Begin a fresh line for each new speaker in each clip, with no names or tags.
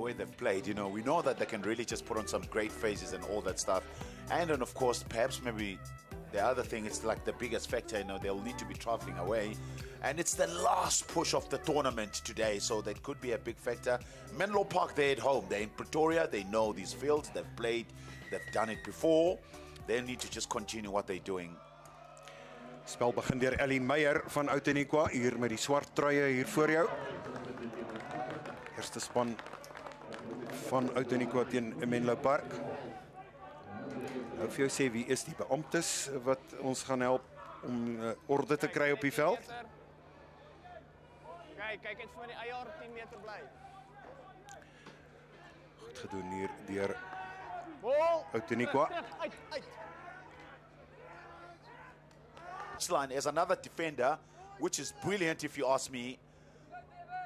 way they've played. You know, we know that they can really just put on some great phases and all that stuff. And then, of course, perhaps maybe the other thing, it's like the biggest factor, you know, they'll need to be traveling away. And it's the last push of the tournament today, so that could be a big factor. Menlo Park, they're at home. They're in Pretoria. They know these fields. They've played. They've done it before. They need to just continue what they're doing.
Spel begin deur Ellie Meyer van Outeniqua hier met die swart truie hier voor jou. Eerste span van Outeniqua teen Menlo Park. Nou vir jou sê wie is die beamptes wat ons gaan help om orde te kry op die veld?
Kyk eens van die IR 10 meter bly.
Goed gedoen hier deur
Outeniqua.
Line is another defender, which is brilliant if you ask me.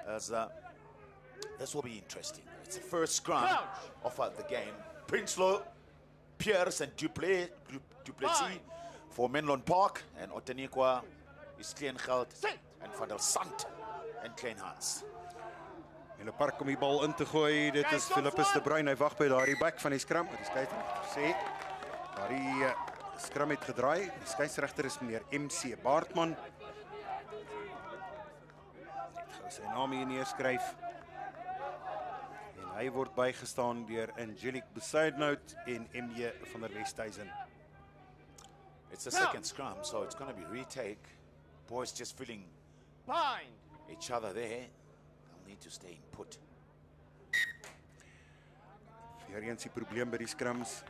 As this will be interesting. It's the first scrum of the game. Prinsloo, Pierce and Duplessis for Menlo Park, and Outeniqua is Kleingeld and Van der Sant en Kleinhans.
Menlo Park om die bal in te gooi. Dit is Philippus de Bruin. Hy wag by daardie back van die scrum. Die skeieregter sê daardie scrum het gedraai. Die skeieregter is meneer MC Baartman. Ek gaan sy naam hier neerskryf. En hy word bygestaan deur Angelique Besuidenhout en MJ van der Westhuizen.
It's the second scrum, so it's going to be retake. Boys just feeling each other there. They'll need to stay in put.
Weer eens die probleem by die scrums.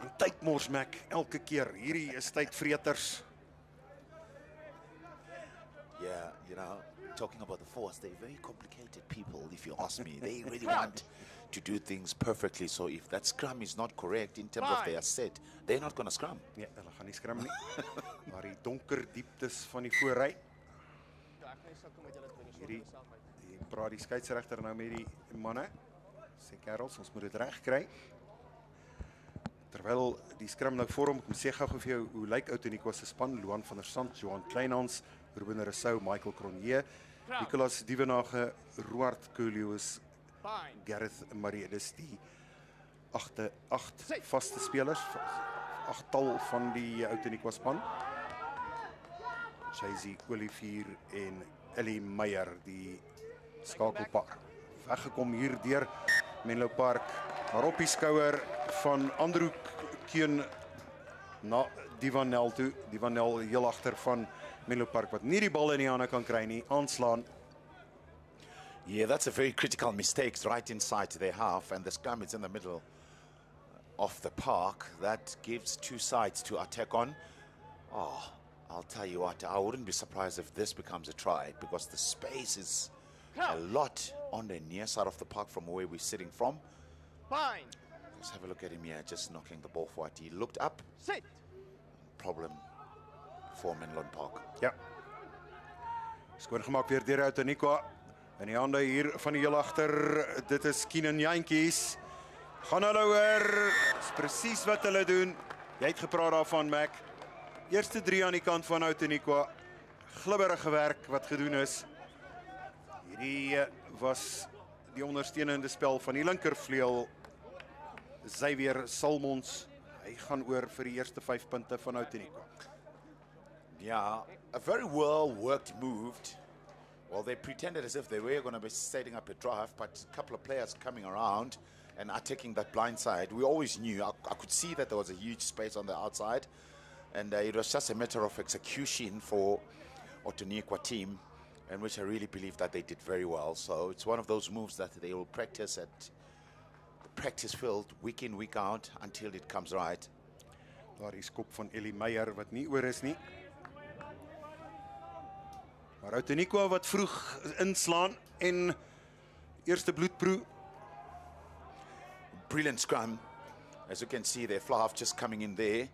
En tydmors Mac elke keer. Hierdie is tydvreters.
Yeah, you know, talking about the Force, they're very complicated people, if you ask me. They really want to do things perfectly. So if that scrum is not correct in terms of their set, they're not going to scrum.
Nee, hulle gaan nie scrum nie. Maar die donker dieptes van die voorry. Hierdie praat die skeieregter nou met die manne. Sê kerels, ons moet dit reg kry. Terwyl die scrum nou vorm, kom sê gou vir jou hoe lyk Outeniqua se span: Luan van der Sant, Johan Kleinhans, Ruben Rousseau, Michael Cronje, Nicolas Dievenage, Roard Coolius, Gareth Marie. Dis die agt vaste spelers, agtal van die Outeniqua span. Jaycee Olivier en Ellie Meyer, die skakelpaar. Weggekom hier deur Menlo Park, maar op die skouer van Andrew Keun na Divanel toe. Divanel heel agter van Menlo Park wat nie die bal in die hande kan kry nie, aanslaan.
Yeah, that's a very critical mistake right inside their half, and the scrum is in the middle of the park. That gives two sides to attack on. Oh, I'll tell you what, I wouldn't be surprised if this becomes a try, because the space is a lot on the near side of the park from where we're sitting from. Let's have a look at him here, just knocking the ball forward. He looked up. Problem for Menlo Park.
Ja. Skoon gemaak weer deur Outeniqua. En die hande hier van die heel agter, dit is Keenan Jantjies. Gaan hulle oor. Dis presies wat hulle doen. Jy het gepraat daarvan, Mac. Eerste 3 aan die kant van Outeniqua. Glibberige werk wat gedoen is. Hierdie was die ondersteunende spel van die linkervleuel. Xavier Salmons. Hy gaan oor vir die eerste 5 punte van Outeniqua.
Yeah, a very well worked move. Well, they pretended as if they were going to be setting up a draft, but a couple of players coming around and are taking that blind side. We always knew, I could see that there was a huge space on the outside, and it was just a matter of execution for Outeniqua team, in which I really believe that they did very well. So it's one of those moves that they will practice at the practice field week in, week out until it comes right.
Daar is kop van Ellie Meyer wat nie oor is nie. Maar Outeniqua wat vroeg inslaan en eerste bloedproe.
Brilliant scrum. As you can see, their half just coming in there.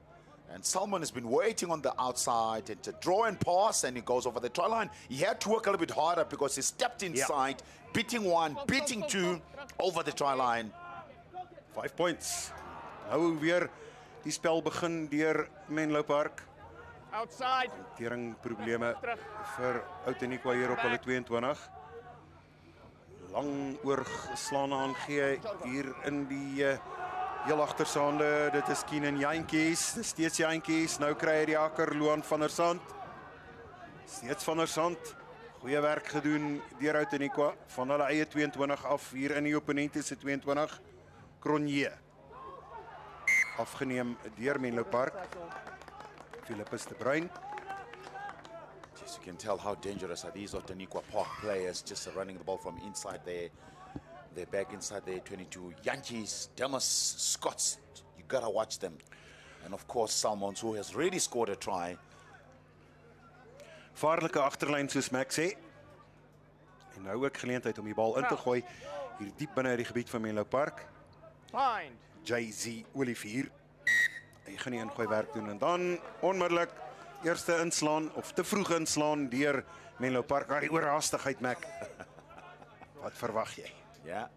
And Salmon has been waiting on the outside and to draw and pass, and he goes over the try line. He had to work a little bit harder because he stepped inside, beating one, beating two, over the try line.
5 points. Nou weer die spel begin deur Menlo Park.
Outside.
Hantering probleme vir Outeniqua hier op hulle 22. Lang oorgeslaan aangee hier in die heel agterse hande. Dit is Keenan Jantjies. Dis steeds Jantjies. Nou kry hy die akker Loan van der Sand. Steeds van der Sand. Goeie werk gedoen deur Outeniqua van hulle eie 22 af hier in die opponente se 22. Cronje. Afgeneem deur Menlo Park. Philippus de Bruin.
Yes, you can tell how dangerous are these Outeniqua Park players, just running the ball from inside their back inside their 22. Yankees, Demas, Scots, you gotta watch them. And of course Salmons, who has really scored a try.
Vaarlike agterlyn soos Max sê. En nou ook geleentheid om die bal in te gooi hier diep binne die gebied van Menlo Park.
Find.
JZ Olivier. Hy gaan nie ingooi werk doen en dan onmiddellik eerste inslaan of te vroeg inslaan deur Menlo Park. Maar die oorhaastigheid, Mac. Wat verwag jy?
Yeah,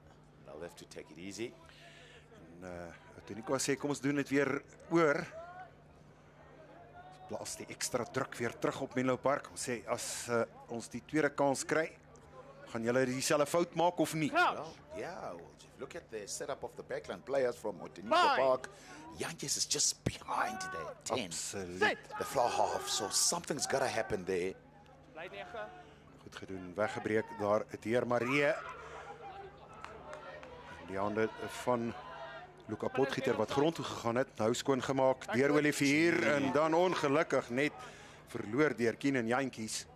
they'll have to take it easy.
En Outeniqua sê kom ons doen dit weer oor. Plaas die ekstra druk weer terug op Menlo Park. Ons sê as ons die tweede kans kry, gaan julle dieselfde fout maak of nie?
Well, yeah, well, if you look at the setup of the backline players from Outeniqua Park, Yankees is just behind the 10,
Absoluut.
the far half, so something's got to happen there.
Bly 9.
Goed gedoen, weggebreek daar deur Marie. Die hande van Luca Potgieter wat grond toe gegaan het, nou skoon gemaak deur Olivier en dan ongelukkig net verloor deur Keenan Jantjies.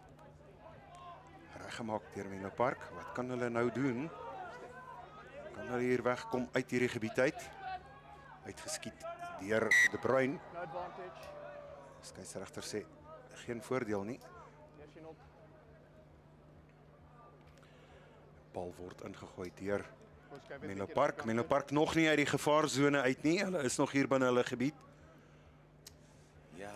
Reggemaak deur Menlo Park. Wat kan hulle nou doen? Kan hulle hier wegkom uit hierdie gebied uit? Uitgeskiet deur De Bruin.
No advantage.
Skeieregter sê geen voordeel nie.
Hier sien op.
Bal word ingegooi deur Menlo Park. Menlo Park nog nie uit die gevaarsone uit nie. Hulle is nog hier binne hulle gebied.
Yeah.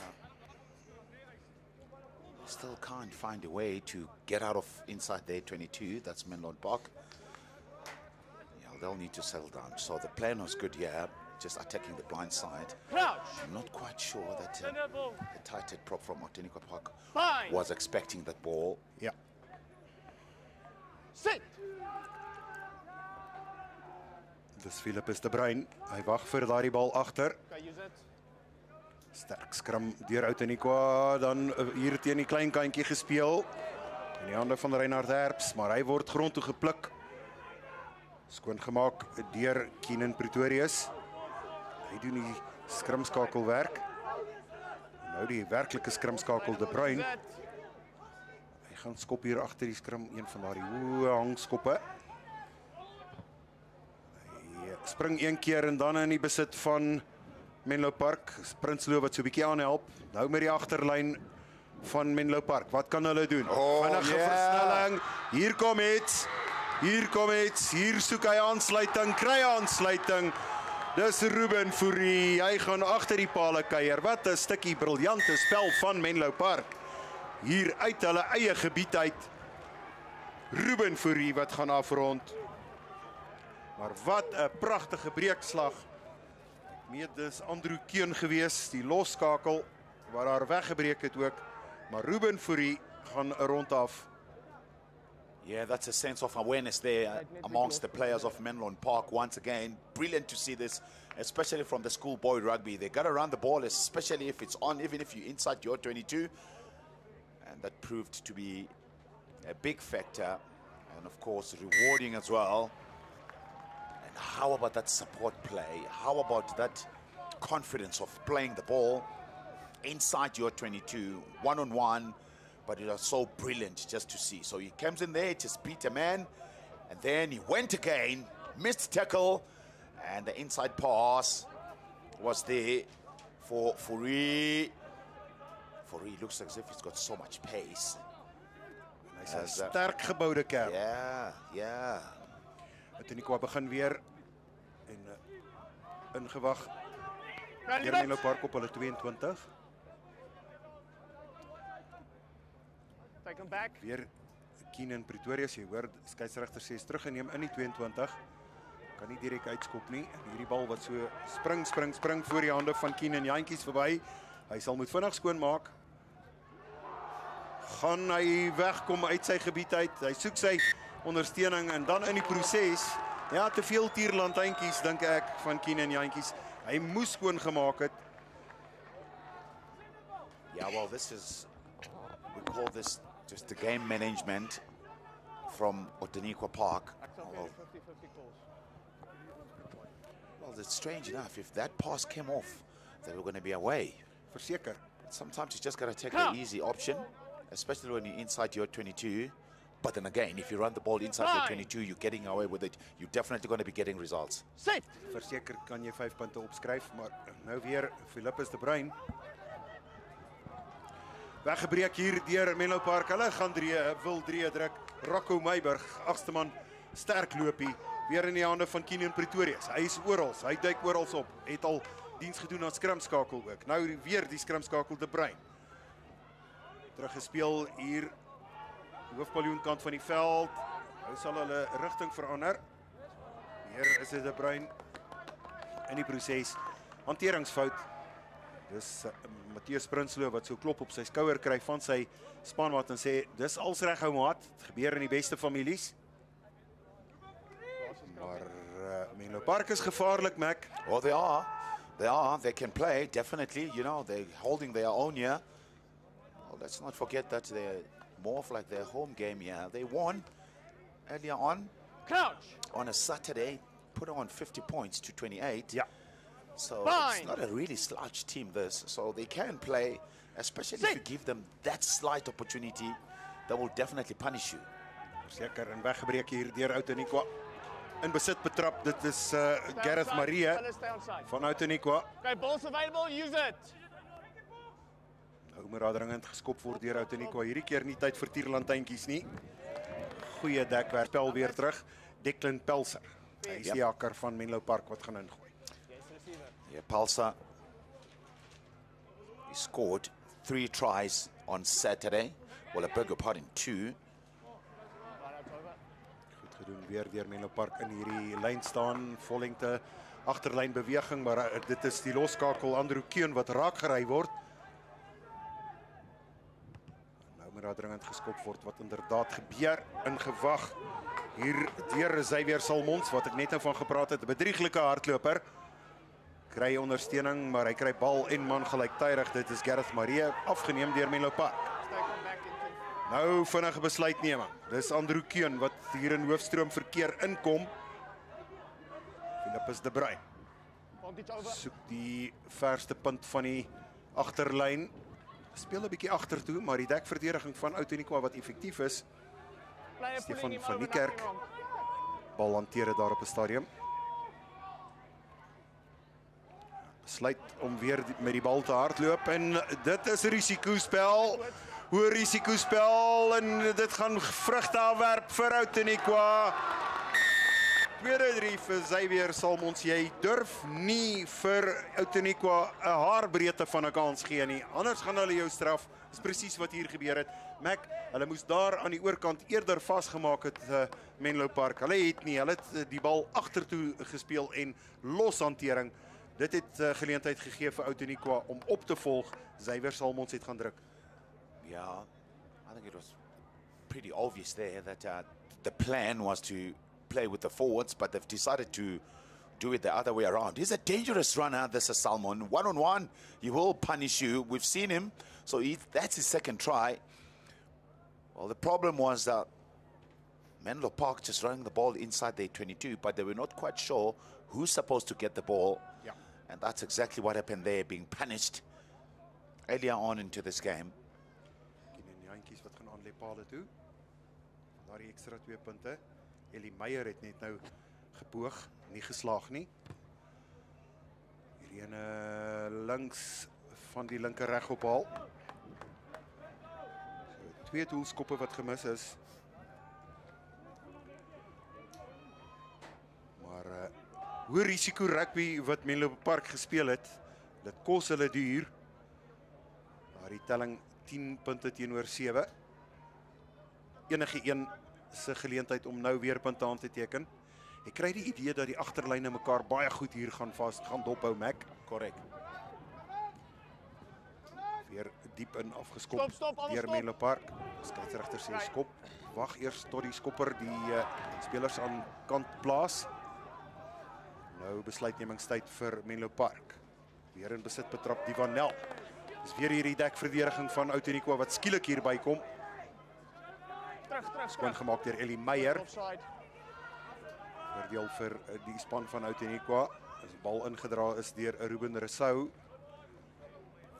Still can't find a way to get out of inside their 22. That's Menlo Park. Yeah, they'll need to settle down. So the plan was good, yeah, just attacking the blind side.
Crouch.
I'm not quite sure that the tight head prop from Outeniqua Park
Fine.
was expecting that ball.
Ja.
Sit.
Dis Philippus de Bruin. Hy wag vir daardie bal agter.
Okay, use it.
Sterk skram deur Outeniqua, dan hier teen die klein kantjie gespeel. In die hande van Reinhard Herbs, maar hy word grond toe gepluk. Skoon gemaak deur Keenan Pretorius. Hy doen die skrimskakelwerk. Nou die werklike skrimskakel de Bruin. Hy gaan skop hier agter die skrim, een van daardie hoë hangskoppe. Hy spring een keer en dan in die besit van Menlo Park. Prinsloo wat so 'n bietjie aanhelp. Nou met die agterlyn van Menlo Park. Wat kan hulle doen? Vinnige versnelling. Hier kom iets. Hier kom iets. Hier soek hy aansluiting, kry aansluiting. Dis Ruben Fourie. Hy gaan agter die pale kuier. Wat 'n stukkie briljante spel van Menlo Park. Hier uit hulle eie gebied uit. Ruben Fourie wat gaan afrond. Maar wat 'n pragtige breekslag. Dis Andrew Keun gewees, die losskakel waar daar weggebreek het ook. Maar Ruben Fourie gaan rondaf.
Yeah, that's a sense of awareness there amongst the players of Menlo Park. Once again, brilliant to see this, especially from the schoolboy rugby. They got to run the ball, especially if it's on, even if you're inside your 22. And that proved to be a big factor. And of course, rewarding as well. And how about that support play? How about that confidence of playing the ball inside your 22, one-on-one? But it was so brilliant just to see. So he comes in there, just beat a man, and then he went again, missed tackle, and the inside pass was there for Fourie. Fourie looks as if he's got so much pace.
Hy's 'n sterk geboude kerel.
Yeah.
Outeniqua begin weer en ingewag deur Menlo Park op hulle 22.
Take him back.
Weer Keenan Pretorius, jy hoor skeieregter sê is teruggeneem in die 22. Kan nie direk uitskop nie. En hierdie bal wat so spring voor die hande van Keenan Jantjies verby. Hy sal moet vinnig skoon maak. Gaan hy wegkom uit sy gebied uit. Hy soek sy ondersteuning en dan in die proses, ja, te veel tierlantuintjies dink ek van Keenan Jantjies. Hy moes skoon gemaak het.
Yeah, well, we call this just the game management from Outeniqua Park.
Ek sal
Well,
vir 50-50 calls.
well, it's strange enough. If that pass came off, they were going to be away.
Verseker.
Sometimes you just got to take
Come.
the easy option, especially when you're inside your 22. But then again, if you run the ball inside your 22, you're getting away with it. You're definitely going to be getting results.
Set.
Verseker kan jy 5 punte opskryf, maar nou weer Philippus de Bruin. Weggebreek hier deur Menlo Park. Hulle gaan wil druk. Rocco Meiburg, agste man, sterk loopie, weer in die hande van Keenan Pretorius. Hy is oral, hy duik oral op. Het al diens gedoen aan skrimskakel ook. Nou weer die skrimskakel de Bruin. Teruggespeel hier hoofpaljoenkant van die veld. Nou sal hulle rigting verander. Hier is dit de Bruin in die proses. Hanteringsfout. Dis Matthias Prinsloo wat so klop op sy skouer kry van sy spanmaat en sê dis als reg hou maat. Dit gebeur in die beste families. Maar Menlo Park is gevaarlik, Mac.
Oh, they are. They can play, definitely. You know, they're holding their own here. Well, let's not forget that they're more of like their home game here. They won earlier
Crouch.
on a Saturday, put on 50 points to 28.
Ja.
So
Fine.
it's not a really slouch team, this. So they can play, especially if you give them that slight opportunity, they will definitely punish you.
Seker en weggebreek hier deur Outeniqua. In besit betrap, dit is Gareth Marie
Stay on side.
van Outeniqua.
Okay, balls available, use it.
Nou moet daar dringend geskop word deur Outeniqua. Hierdie keer nie tyd vir tierlantuintjies nie. Goeie dekwerk, spel weer terug. Declan Pelser. Hy is die hakker van Menlo Park wat gaan ingooi.
Yes, receiver.
Yeah, Palsa, he scored 3 tries on Saturday. Well, I beg your pardon, 2.
Right out over.
Goed gedoen weer deur Menlo Park in hierdie lyn staan. Vollengte agterlyn beweging, maar dit is die loskakel Andrew Keun wat raak gery word. Nou moet daar dringend geskop word wat inderdaad gebeur. Ingewag hier deur Xavier Salmons wat ek net nou van gepraat het. 'n Bedrieglike hardloper. Kry ondersteuning, maar hy kry bal en man gelyktydig. Dit is Gareth Marie afgeneem deur Menlo Park.
Stay come back into.
Nou vinnige besluitneming. Dis Andrew Keun wat hier in hoofstroom verkeer inkom. Philippus de Bruin
Vantage over.
soek die verste punt van die agterlyn. Speel 'n bietjie agtertoe, maar die dekverdediging van Outeniqua wat effektief is.
Player
Stefan
pulling him
van
over,
Niekerk.
nothing wrong.
Bal hanteer dit daar op 'n stadium. Besluit om weer met die bal te hardloop en dit is risikospel. Hoë risikospel en dit gaan vrugte afwerp vir Outeniqua. Tweede 3 vir Xavier Salmons. Jy durf nie vir Outeniqua 'n haarbreedte van 'n kans gee nie. Anders gaan hulle jou straf. Dis presies wat hier gebeur het. Mac, hulle moes daar aan die oorkant eerder vasgemaak het Menlo Park. Hulle het nie, hulle het die bal agtertoe gespeel en loshantering. Dit het geleentheid gegee vir Outeniqua om op te volg. Xavier Salmons het gaan druk.
Yeah, I think it was pretty obvious there that the plan was to play with the forwards, but they've decided to do it the other way around. He's a dangerous runner, this is Salmon. One-on-one, he will punish you. We've seen him, so that's his second try. Well, the problem was that Menlo Park just running the ball inside their 22, but they were not quite sure who's supposed to get the ball.
Yeah.
And that's exactly what happened there, being punished earlier on into this game.
Keenan Jantjies wat gaan aan Lepale toe. Daar die ekstra 2 punte. Elie Meyer het net nou gepoog, nie geslaag nie. Hierdie ene links van die linker reg ophaal. So 2 doelskoppe wat gemis is. Maar hoë risiko rugby wat Menlo Park gespeel het, dit kos hulle duur. Maar die telling 10 punte teenoor 7. Enige een se geleentheid om nou weer punte aan te teken. Ek kry die idee dat die agterlyne mekaar baie goed hier gaan dophou, Mac.
Correct.
Weer diep in afgeskop
Stop,
deur
stop.
Menlo Park. Skeieregter sê skop. wag eers tot die skopper die spelers aan kant plaas. Nou besluitnemingstyd vir Menlo Park. Weer in besit betrap die Van Nel. Dis weer hierdie dekverdediging van Outeniqua wat skielik hier bykom. Skoon gemaak deur Ellie Meyer.
Offside.
Voordeel vir die span van Outeniqua. As die bal ingedra is deur Ruben Rousseau.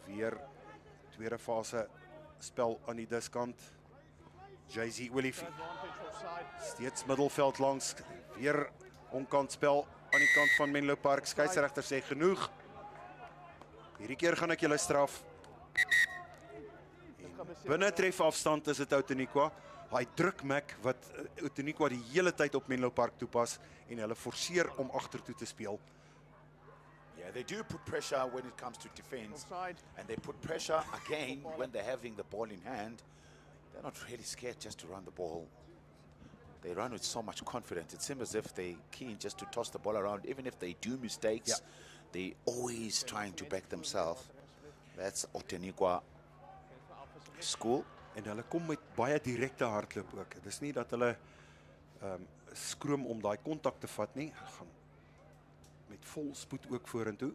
Weer tweede fase spel aan die diskant. JZ Willifie.
Advantage offside.
Steeds middelveld langs. Weer onkant spel aan die kant van Menlo Park. Skeieregter sê genoeg. Hierdie keer gaan ek julle straf. Binne trefafstand is dit Outeniqua. Hy druk Mac wat Outeniqua die hele tyd op Menlo Park toepas en hulle forceer om agtertoe te speel.
Yeah, they do put pressure when it comes to defense.
Offside.
And they put pressure again when they're having the ball in hand. They're not really scared just to run the ball. They run with so much confidence. It seems as if they're keen just to toss the ball around. Even if they do mistakes, they're always trying to back themselves. That's Outeniqua school.
En hulle kom met baie direkte hardloop ook. Dis nie dat hulle skroom om daai kontak te vat nie. Hulle gaan met vol spoed ook vorentoe.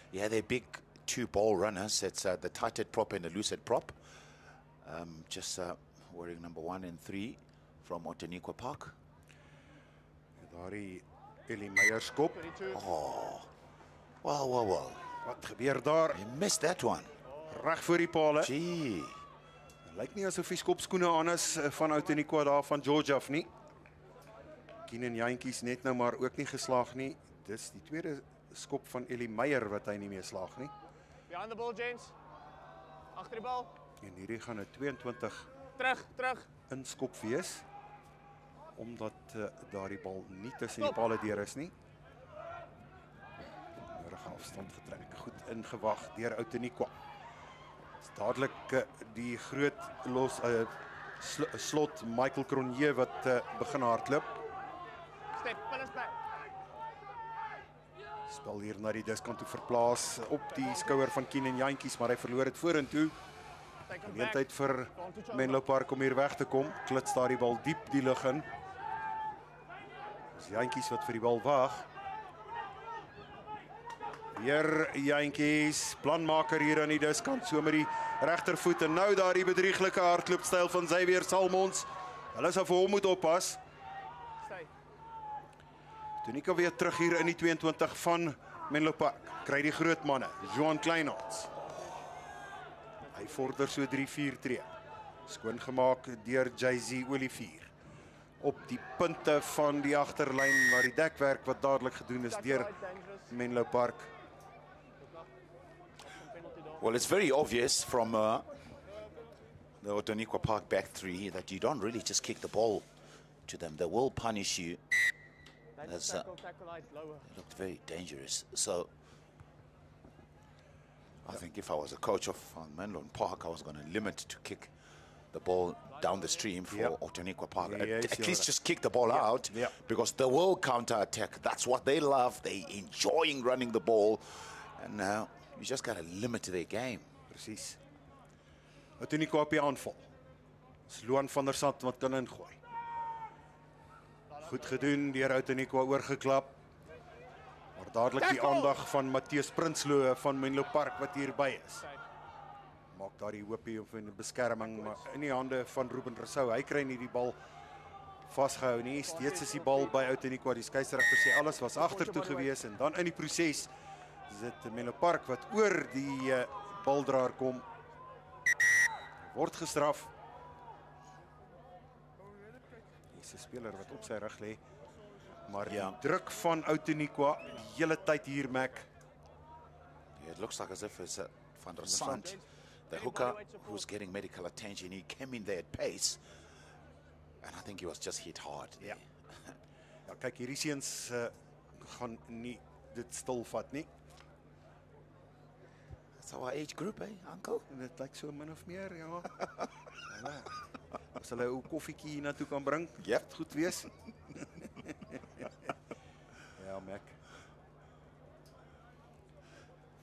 Yeah, they're big two ball runners. It's the tighted prop and the loosed prop. Just wearing number 1 and 3 from Outeniqua Park.
Daardie Ellie Meyer skop.
22.
Well.
Wat gebeur daar?
He missed that one.
Reg voor die pale.
Gee.
Lyk nie asof die skopskoene aan is van Outeniqua daar van George af nie. Keenan Jantjies net nou maar ook nie geslaag nie. Dis die tweede skop van Ellie Meyer wat hy nie mee slaag nie.
Behind the ball, James. Agter die bal.
En hierdie gaan 'n 22
Terug.
inskop wees. Omdat daardie bal nie tussen die pale deur is nie. Nodige afstand getrek. Goed ingewag deur Outeniqua. Dadelik die groot slot Michael Cronje wat begin hardloop.
Step, finish back.
Spel hier na die diskant toe verplaas op die skouer van Keenan Jantjies, maar hy verloor dit vorentoe.
Take him back.
Geleentheid vir Menlo Park om hier weg te kom. Klits daar die bal diep die lug in. Dis Jantjies wat vir die bal wag. Weer Jantjies, planmaker hier aan die diskant, so met die regtervoet en nou daar die bedrieglike hardloopstyl van Xavier Salmons. Hulle sal vir hom moet oppas.
Stay.
Outeniqua weer terug hier in die 22 van Menlo Park. Kry die groot manne, Johan Kleinhans. Hy vorder so 3-4 tree. Skoon gemaak deur JZ Olivier. Op die punte van die agterlyn, maar die dekwerk wat dadelik gedoen is deur Menlo Park.
Well, it's very obvious from the Outeniqua Park back three that you don't really just kick the ball to them. They will punish you. That's
Tackle height lower.
It looked very dangerous. So I think if I was a coach of Menlo Park, I was going to limit to kick the ball down the stream for Outeniqua Park. At least just kick the ball out because they will counter-attack. That's what they love. They enjoying running the ball. And now you just got to limit their game.
Presies. Outeniqua op die aanval. Dis Loan van der Sand wat kan ingooi. Goed gedoen deur Outeniqua oorgeklap. Maar dadelik die aandag van Matthias Prinsloo van Menlo Park wat hierby is. Maak daar die hoopie of 'n beskerming maar in die hande van Ruben Rousseau. Hy kry nie die bal vasgehou nie. Steeds is die bal by Outeniqua. Die skeieregter sê alles was agtertoe gewees en dan in die proses is dit Menlo Park wat oor die baldraer kom. Word gestraf. Dis 'n speler wat op sy rug lê. Maar die druk van Outeniqua die hele tyd hier Mac.
Yeah, it looks like as if it's Van der Sand, the hooker who's getting medical attention. He came in there at pace. And I think he was just hit hard there.
Ja, kyk hierdie seuns gaan nie dit stilvat nie.
That's our age group, uncle?
En dit lyk so min of meer, ja. As hulle 'n koffietjie hier na toe kan bring,
Yep.
goed wees. Ja, Mac.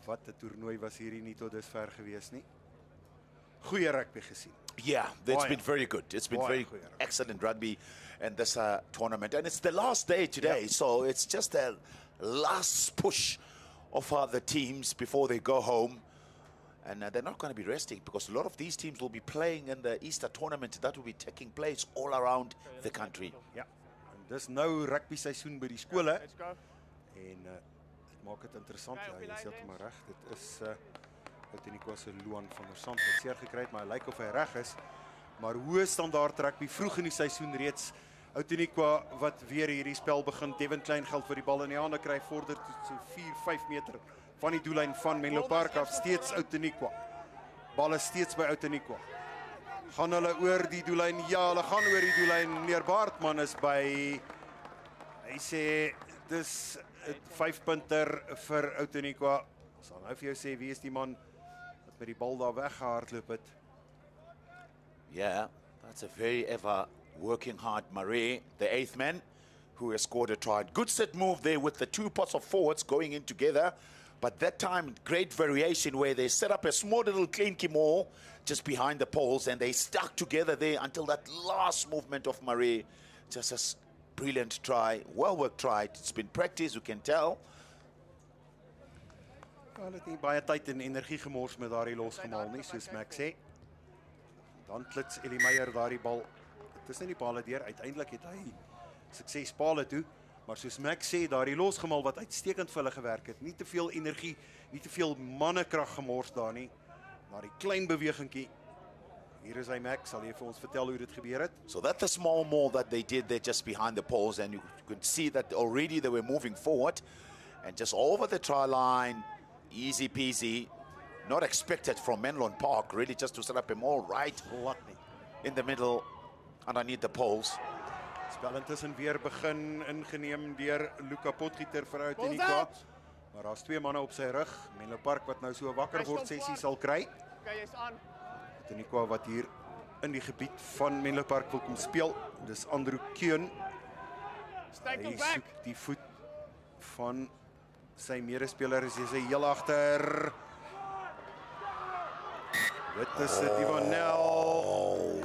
Wat 'n toernooi was hierdie nie tot dusver gewees nie. goeie rugby gesien.
Yeah, it's
Baie.
been very good. It's been
Baie
very
goeie rugby.
excellent rugby in this tournament. And it's the last day today, so it's just a last push of the teams before they go home. And they're not going to be resting because a lot of these teams will be playing in the Easter tournament that will be taking place all around the country.
Ja. En dis nou rugby seisoen by die skole
Let's go.
en dit maak dit interessant.
Kry
Ja,
op die
jy is
lyn,
heeltemal reg. Dit is Outeniqua se Luan van der Sant wat seer gekry het, maar hy lyk of hy reg is. Maar hoë standaard rugby vroeg in die seisoen reeds. Outeniqua wat weer hierdie spel begin. Devin Kleingeld vir die bal in die hande kry, vorder tot so 4-5 meter van die doellyn van Menlo Park af, steeds Outeniqua. Bal is steeds by Outeniqua. Gaan hulle oor die doellyn? Ja, hulle gaan oor die doellyn. Meneer Baartman is by. Hy sê dis 'n 5-punter vir Outeniqua. Sal nou vir jou sê wie is die man wat met die bal daar weggehardloop het.
Yeah, that's a very ever working hard Marais, the 8th man, who has scored a try. Good set move there with the two pots of forwards going in together. But that time, great variation where they set up a small little clinky mall just behind the poles and they stuck together there until that last movement of Marais. Just a brilliant try, well worked try. It's been practiced, you can tell.
Hulle het nie baie tyd en energie gemors met daardie losgemaal nie, soos Max sê. Dan klits Elie Meyer daardie bal tussen die pale deur. Uiteindelik het hy sukses pale toe, maar soos Max sê, daardie losgemaal wat uitstekend vir hulle gewerk het. Nie te veel energie, nie te veel mannekrag gemors daar nie. Na die klein bewegingkie. Hier is hy Max, sal jy vir ons vertel hoe dit gebeur het?
So that's the small mall that they did there just behind the poles, and you could see that already they were moving forward and just over the try line, easy peasy. Not expected from Menlon Park, really, just to set up a mall right
Glad nie.
in the middle underneath the poles.
Spel intussen weer begin ingeneem deur Luca Potgieter vir
Balls
Outeniqua.
out.
Maar daar's twee manne op sy rug. Menlo Park wat nou so 'n wakker word sessie sal kry.
Okay, jy's aan.
Outeniqua wat hier in die gebied van Menlo Park wil kom speel. Dis Andrew Keun.
Stay
Hy
come back.
soek die voet van sy medespeler. Hy is heel agter. Dit is dit Ivanel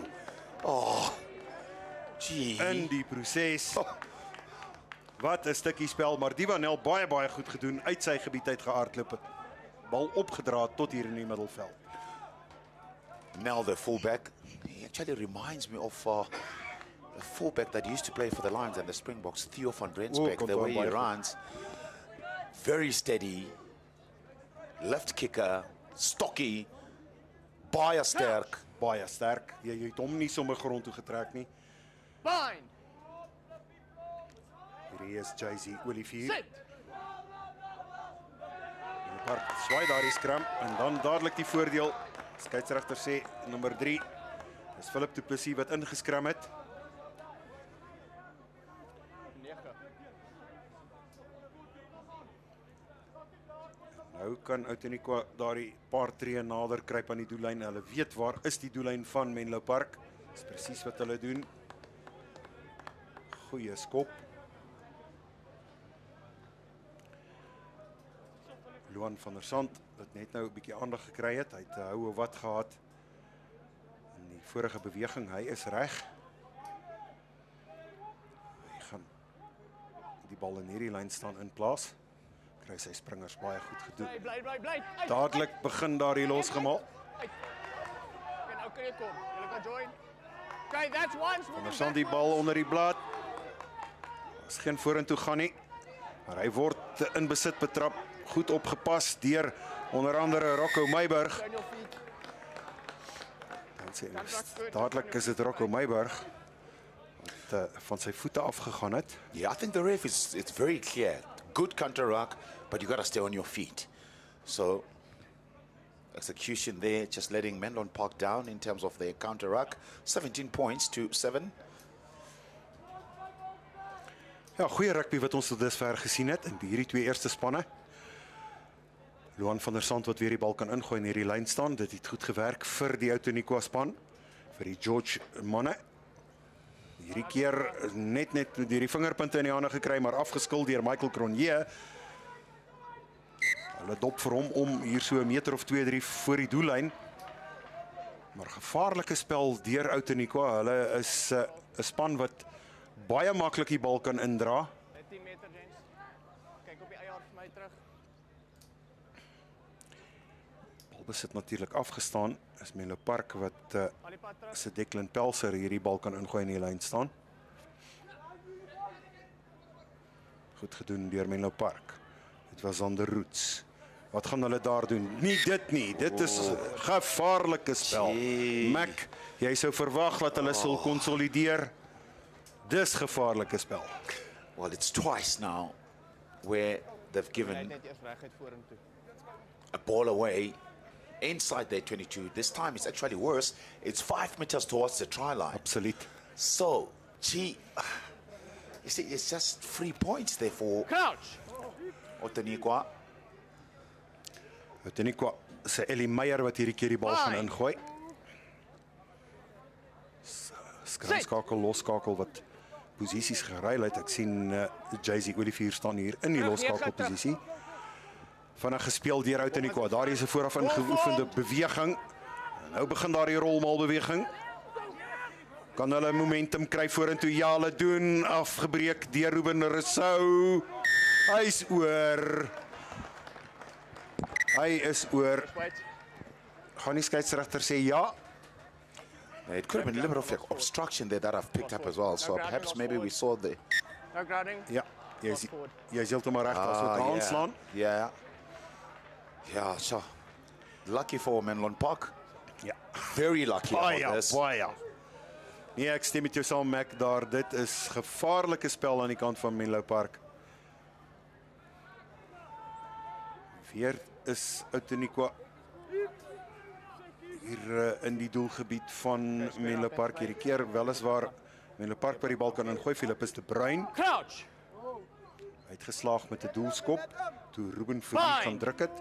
Gee.
in die proses. Wat 'n stukkie spel, maar Divanel baie goed gedoen uit sy gebied uit gehardloop. Bal opgedra tot hier in die middelveld.
Nel, the fullback, he actually reminds me of a fullback that used to play for the Lions and the Springboks, Theo van Rensbeck,
komt
the
wel
way he
baie goed.
runs. Very steady, left kicker, stocky, baie sterk.
Baie sterk. Jy het hom nie sommer grond toe getrek nie.
Fine.
Hier is JC Olivier.
Sit.
Die park swaai daardie skram en dan dadelik die voordeel. Skeieregter sê nommer 3. Dis Philip Du Plessis wat ingeskram het.
9.
Nou kan Outeniqua daardie paar tree nader kruip aan die doellyn. Hulle weet waar is die doellyn van Menlo Park. Dis presies wat hulle doen. Goeie skop. Luan van der Sant wat net nou 'n bietjie aandag gekry het. Hy het 'n houe wat gehad in die vorige beweging. Hy is reg. Hy gaan die bal in hierdie lyn staan in plaas. Kry sy springers baie goed gedoen.
Hey, bly. Uit.
Dadelik begin daardie losgemaal.
Okay, nou kan jy kom. Julle kan join. Okay, that's one.
Van der Sant die bal onder die blad. Daar's geen vorentoe gaan nie. Maar hy word in besit betrap. Goed opgepas deur onder andere Rocco Meiburg.
On your feet.
Dan sê ons, dadelik is dit Rocco Meiburg wat van sy voete afgegaan het.
Yeah, I think the ref it's very clear. Good counter ruck, but you got to stay on your feet. So execution there, just letting Menlon Park down in terms of their counter ruck. 17 points to 7.
Ja, goeie rugby wat ons tot dusver gesien het in hierdie twee eerste spanne. Luan van der Sant wat weer die bal kan ingooi in hierdie lyn staan. Dit het goed gewerk vir die Outeniqua span, vir die George manne. Hierdie keer net die vingerpunte in die hande gekry, maar afgeskil deur Michael Cronje. Hulle dop vir hom om hier so 'n meter of 2-3 voor die doellyn. Maar gevaarlike spel deur Outeniqua. Hulle is 'n span wat baie maklik die bal kan indra.
Net 10 meter, James. Kyk op die eie vir my terug.
Balbesit natuurlik afgestaan. Is Menlo Park wat
Al die pad terug.
se Declan Pelser hierdie bal kan ingooi in die lyn staan. Goed gedoen deur Menlo Park. Dit was Zander Roots. Wat gaan hulle daar doen? Nie dit nie. Dit is gevaarlike spel.
Gee.
Mac, jy sou verwag dat hulle sal konsolideer. Dis gevaarlike spel.
Well, it's twice now where they've
Hy
given
het net eers reguit vorentoe.
a ball away inside their 22. This time it's actually worse. It's 5 meters towards the try line.
Absoluut.
So, gee, you see, it's just 3 points there for
Crouch.
Outeniqua.
Outeniqua se Ellie Meyer wat hierdie keer die bal gaan ingooi. Skramskakel, losskakel wat posisies geruil het. Ek sien Jay-Z Olivier staan hier in die losskakelposisie. Vinnig gespeel deur Outeniqua. Daar is 'n vooraf ingeoefende beweging. En nou begin daar die rolmalbeweging. Kan hulle momentum kry vorentoe? Ja, hulle doen. Afgebreek deur Ruben Rousseau. Hy's oor. Hy is oor.
Wait.
Gaan die skeieregter sê ja?
It could have been a little bit of obstruction there that I've picked up as well. So perhaps maybe we saw the...
No grounding.
Ja, jy is heeltemal reg as wat aanslaan.
Yeah. Yeah, so lucky for Menlo Park.
Ja.
Very lucky about
Baie,
this.
baie. Nee, ek stem met jou saam, Mac, daar. Dit is gevaarlike spel aan die kant van Menlo Park. Weer is Outeniqua hier in die doelgebied van Menlo Park. Hierdie keer weliswaar Menlo Park by die bal kan ingooi. Philippus de Bruin.
Crouch.
Hy het geslaag met 'n doelskop toe Ruben Verlies gaan druk het.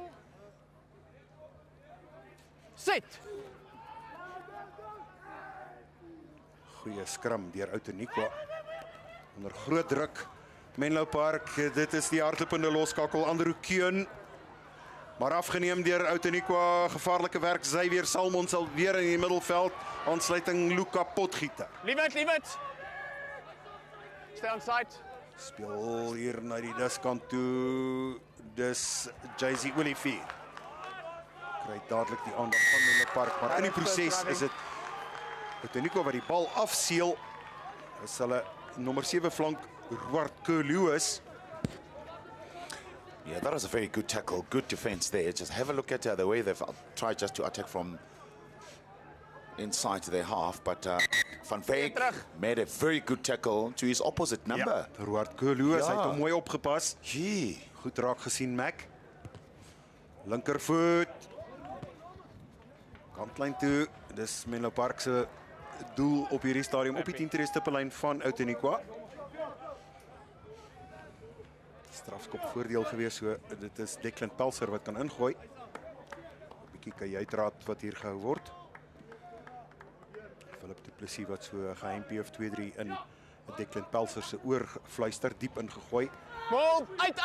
Sit.
Goeie skram deur Outeniqua. Onder groot druk. Menlo Park, dit is die hardlopende loskakel Andrew Keun. Maar afgeneem deur Outeniqua, gevaarlike werk. Xavier Salmon sal weer in die middelveld. Aansluiting Luca Potgieter.
Leave it. Stay on site.
Speel hier na die diskant toe. Dis Jay-Z Olivier. Kry dadelik die aandag van Menlo Park, maar in die proses is dit Outeniqua wat die bal afseël. Is hulle nommer 7 flank Roard Lewis.
Yeah, that was a very good tackle, good defense there. Just have a look at the way they've tried just to attack from inside their half, but Van Veek made a very good tackle to his opposite number.
Ja, Roard Lewis, hy het hom mooi opgepas.
Gee.
Goed raak gesien, Mac. Linkervoet. Kantlyn toe. Dis Menlo Park se doel op hierdie stadium op die 10 stippellyn van Outeniqua. Strafskop voordeel gewees, so dit is Declan Pelser wat kan ingooi. 'n Bietjie kajuitraad wat hier gehou word. Philip du Plessis wat so 'n geheimpie of 2-3 in Declan Pelser se oor fluister diep ingegooi.
Ball uit.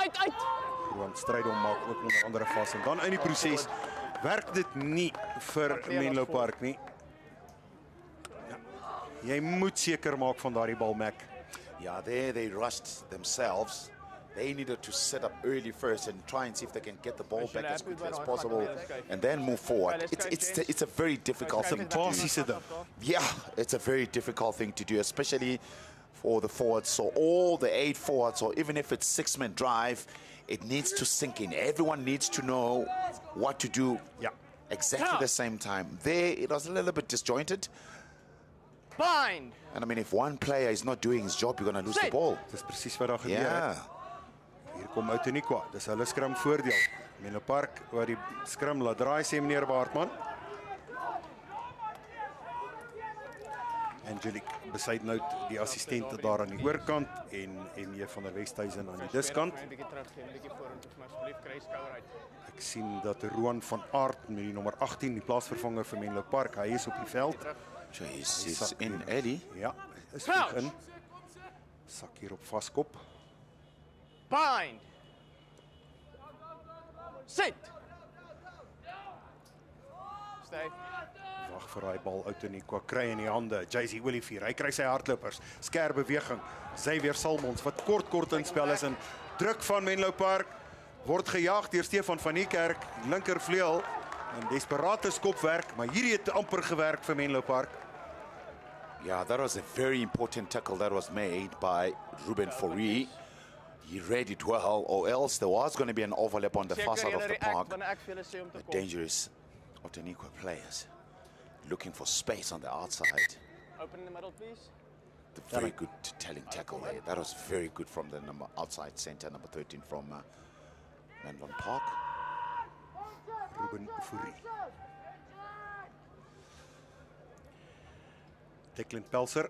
Roan Strydom maak ook onder andere vas en dan in die proses werk dit nie vir Menlo Park nie. Ja. Jy moet seker maak van daardie bal, Mac.
Yeah, there they rushed themselves. They needed to set up early first and try and see if they can get the ball back as quickly as possible and then move forward. It's a very difficult thing to do.
Basiese ding.
Yeah, it's a very difficult thing to do, especially for the forwards. So all the 8 forwards, or even if it's 6-man drive, it needs to sink in. Everyone needs to know what to do exactly the same time. There, it was a little bit disjointed.
Bind.
And I mean, if one player is not doing his job, you're going to lose the ball.
Dis presies wat daar gebeur het.
Yeah.
Hier kom Outeniqua. Dis hulle skram voordeel. Menlo Park waar die skram laat draai, sê meneer Baartman. Angelique Besuidenhout, die assistente daar aan die oorkant en Emie van der Westhuizen aan die diskant.
'n bietjie terug, 'n bietjie vorentoe, maar asseblief kry skouer uit.
Ek sien dat Roan van Aert met die nommer 18, die plaasvervanger vir Menlo Park, hy is op die veld.
So he's in Eddie.
Ja, is vroeg in. Sak hier op vaskop.
Bind. Sit. Stay.
Wag vir daai bal uit in die kry in die hande. JC Willifier, hy kry sy hardlopers. Skerp beweging. Xavier Salmons wat kort in spel is en druk van Menlo Park word gejaag deur Stefan van Niekerk, linkervleuel. En desperate skopwerk, maar hierdie het amper gewerk vir Menlo Park.
Yeah, that was a very important tackle that was made by Ruben Fourie. He read it well, or else there was going to be an overlap on the far side of the park. The dangerous Otaniqua players looking for space on the outside.
Open in the middle, please.
The very good telling tackle there. That was very good from the outside center, number 13 from Menlyn Park.
Ruben Fourie. Declan Pelser.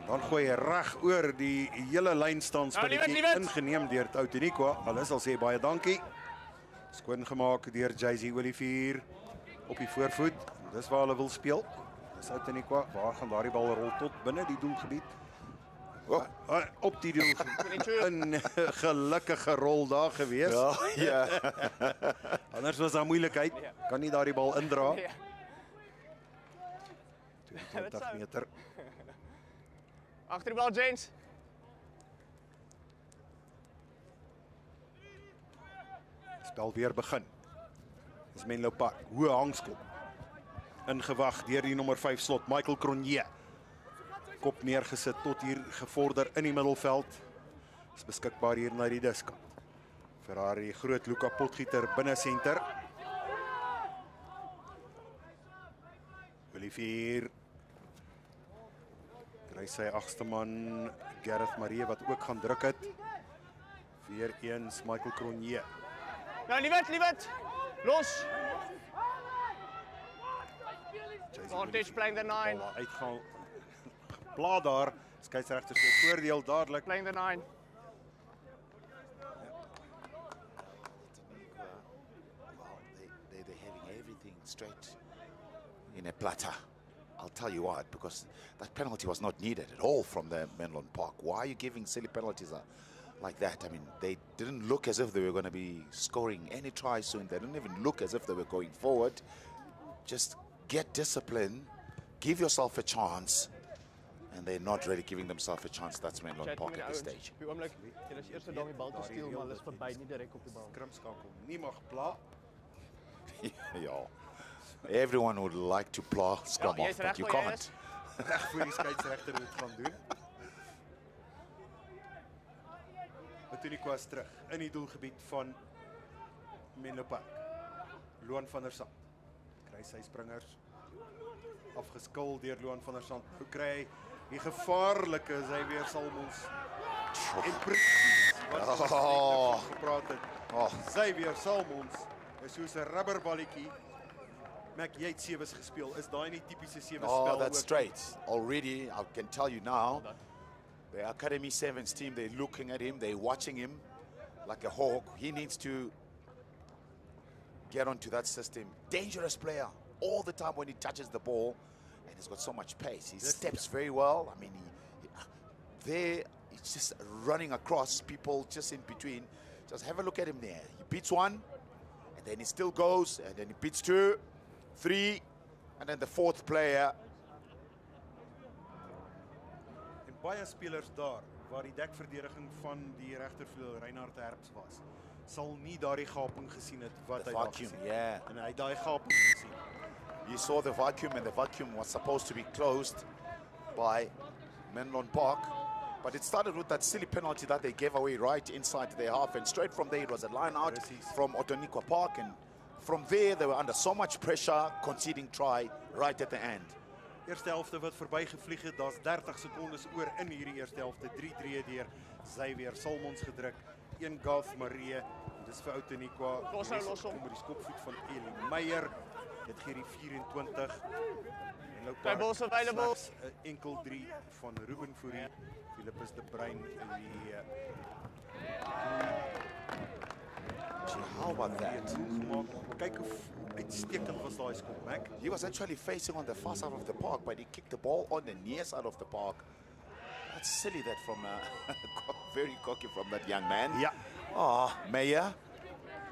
Dan gooi hy reg oor die hele lynstaan spelletjie ingeneem deur Otaniqua. Hulle sal sê baie dankie. Skoon gemaak deur JC Willifier op die voorvoet. Dis waar hulle wil speel. Dis Otaniqua. Waar gaan daardie bal rol tot binne die doelgebied? Op die doelgebied. 'n gelukkige rol daar gewees.
Ja.
Anders was daar moeilikheid. Kan nie daardie bal indra. 20 meter.
Agter die bal, James.
Spel weer begin. Dis Menlo Park. Hoë hangskop. Ingewag deur die nommer 5 slot, Michael Cronje. Kop neergesit tot hier gevorder in die middelveld. Is beskikbaar hier na die diskant. Ferrari groot Luka Potgieter binne senter. Willifier kry sy agste man Gareth Marie wat ook gaan druk het. Weer eens Michael Cronje.
Nou, Liewet. Los. Vantage playing the 9.
Uitgaan. Plaas daar. Skeieregter se voordeel dadelik.
Playing the 9.
They're having everything straight in a platter. I'll tell you what, because that penalty was not needed at all from the Menlyn Park. Why are you giving silly penalties like that? I mean, they didn't look as if they were going to be scoring any tries soon. They didn't even look as if they were going forward. Just get discipline, give yourself a chance, and they're not really giving themselves a chance. That's Menlyn Park at this stage. Ja. Everyone would like to play scrum off, but you can't.
Reg voor die skeieregter dit gaan doen. Otaniqua is terug in die doelgebied van Menlo Park. Loan van der Sand kry sy springers afgeskil deur Loan van der Sand. Hoe kry hy die gevaarlike Xavier Salmons en presies wat gepraat het. Xavier Salmons is soos 'n rubberballetjie. Mac, jy het sewes gespeel. Is daai nie tipiese sewe spel?
Oh, that's straight. Already, I can tell you now, the Academy Sevens team, they're looking at him, they're watching him like a hawk. He needs to get onto that system. Dangerous player all the time when he touches the ball, and he's got so much pace. He steps very well. I mean, he's just running across people just in between. Just have a look at him there. He beats one, and then he still goes, and then he beats two, 3, and then the 4th player.
En baie spelers daar waar die dekverdediging van die regtervleuel Reinhard Herbs was, sal nie daardie gaping gesien het wat hy daar gesien.
Yeah.
En hy het daai gaping gesien.
You saw the vacuum, and the vacuum was supposed to be closed by Menlyn Park, but it started with that silly penalty that they gave away right inside their half, and straight from there it was a line out from Otaniqua Park, and from there they were under so much pressure, conceding try right at the end.
Eerste helfte wat verbygevlieg het, daar's 30 sekondes oor in hierdie eerste helfte. 3-3 deur Xavier Salmons gedruk. 1 Gareth Marie, en dis vir Otaniqua.
Los hom.
Met die skopvoet van Eli Meyer. Dit gee die 24. En nou
balls available.
'n enkel 3 van Ruben Fourie, Philippus de Bruin en die
How about that?
Kyk hoe uitstekend was daai skop, Mac.
He was actually facing on the far side of the park, but he kicked the ball on the near side of the park. That's silly that from very cocky from that young man.
Ja.
Meyer.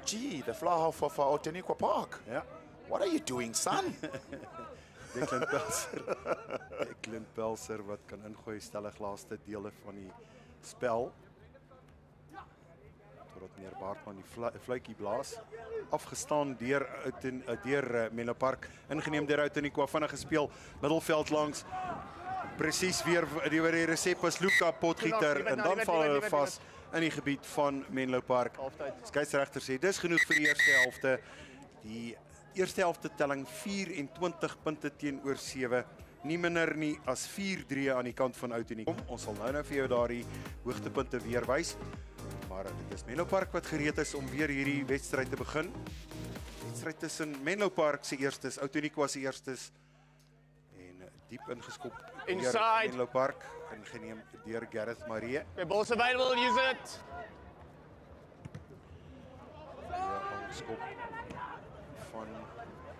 Gee, the flower for Otaniqua Park.
Ja.
What are you doing, son?
Declan Pelser wat kan ingooi stellig laaste dele van die spel. Totdat meneer Baartman die fluitjie blaas. Afgestaan deur Menlo Park, ingeneem deur Outeniqua, vinnig gespeel, middelveld langs. Presies weer die resep is Luka Potgieter en dan val hulle vas in die gebied van Menlo Park. Skeieregter sê dis genoeg vir die eerste helfte. Die eerste helfte telling 24 punte teenoor 7. Nie minder nie as 4-3 aan die kant van Outeniqua. Ons sal nou vir jou daardie hoogtepunte weer wys. Maar dit is Menlo Park wat gereed is om weer hierdie wedstryd te begin. Wedstryd tussen Menlo Park se eerstes, Outeniqua se eerstes. En diep ingeskop deur Menlo Park, ingeneem deur Gareth Marie.
Okay, ball's available, use it.
Ingeskop van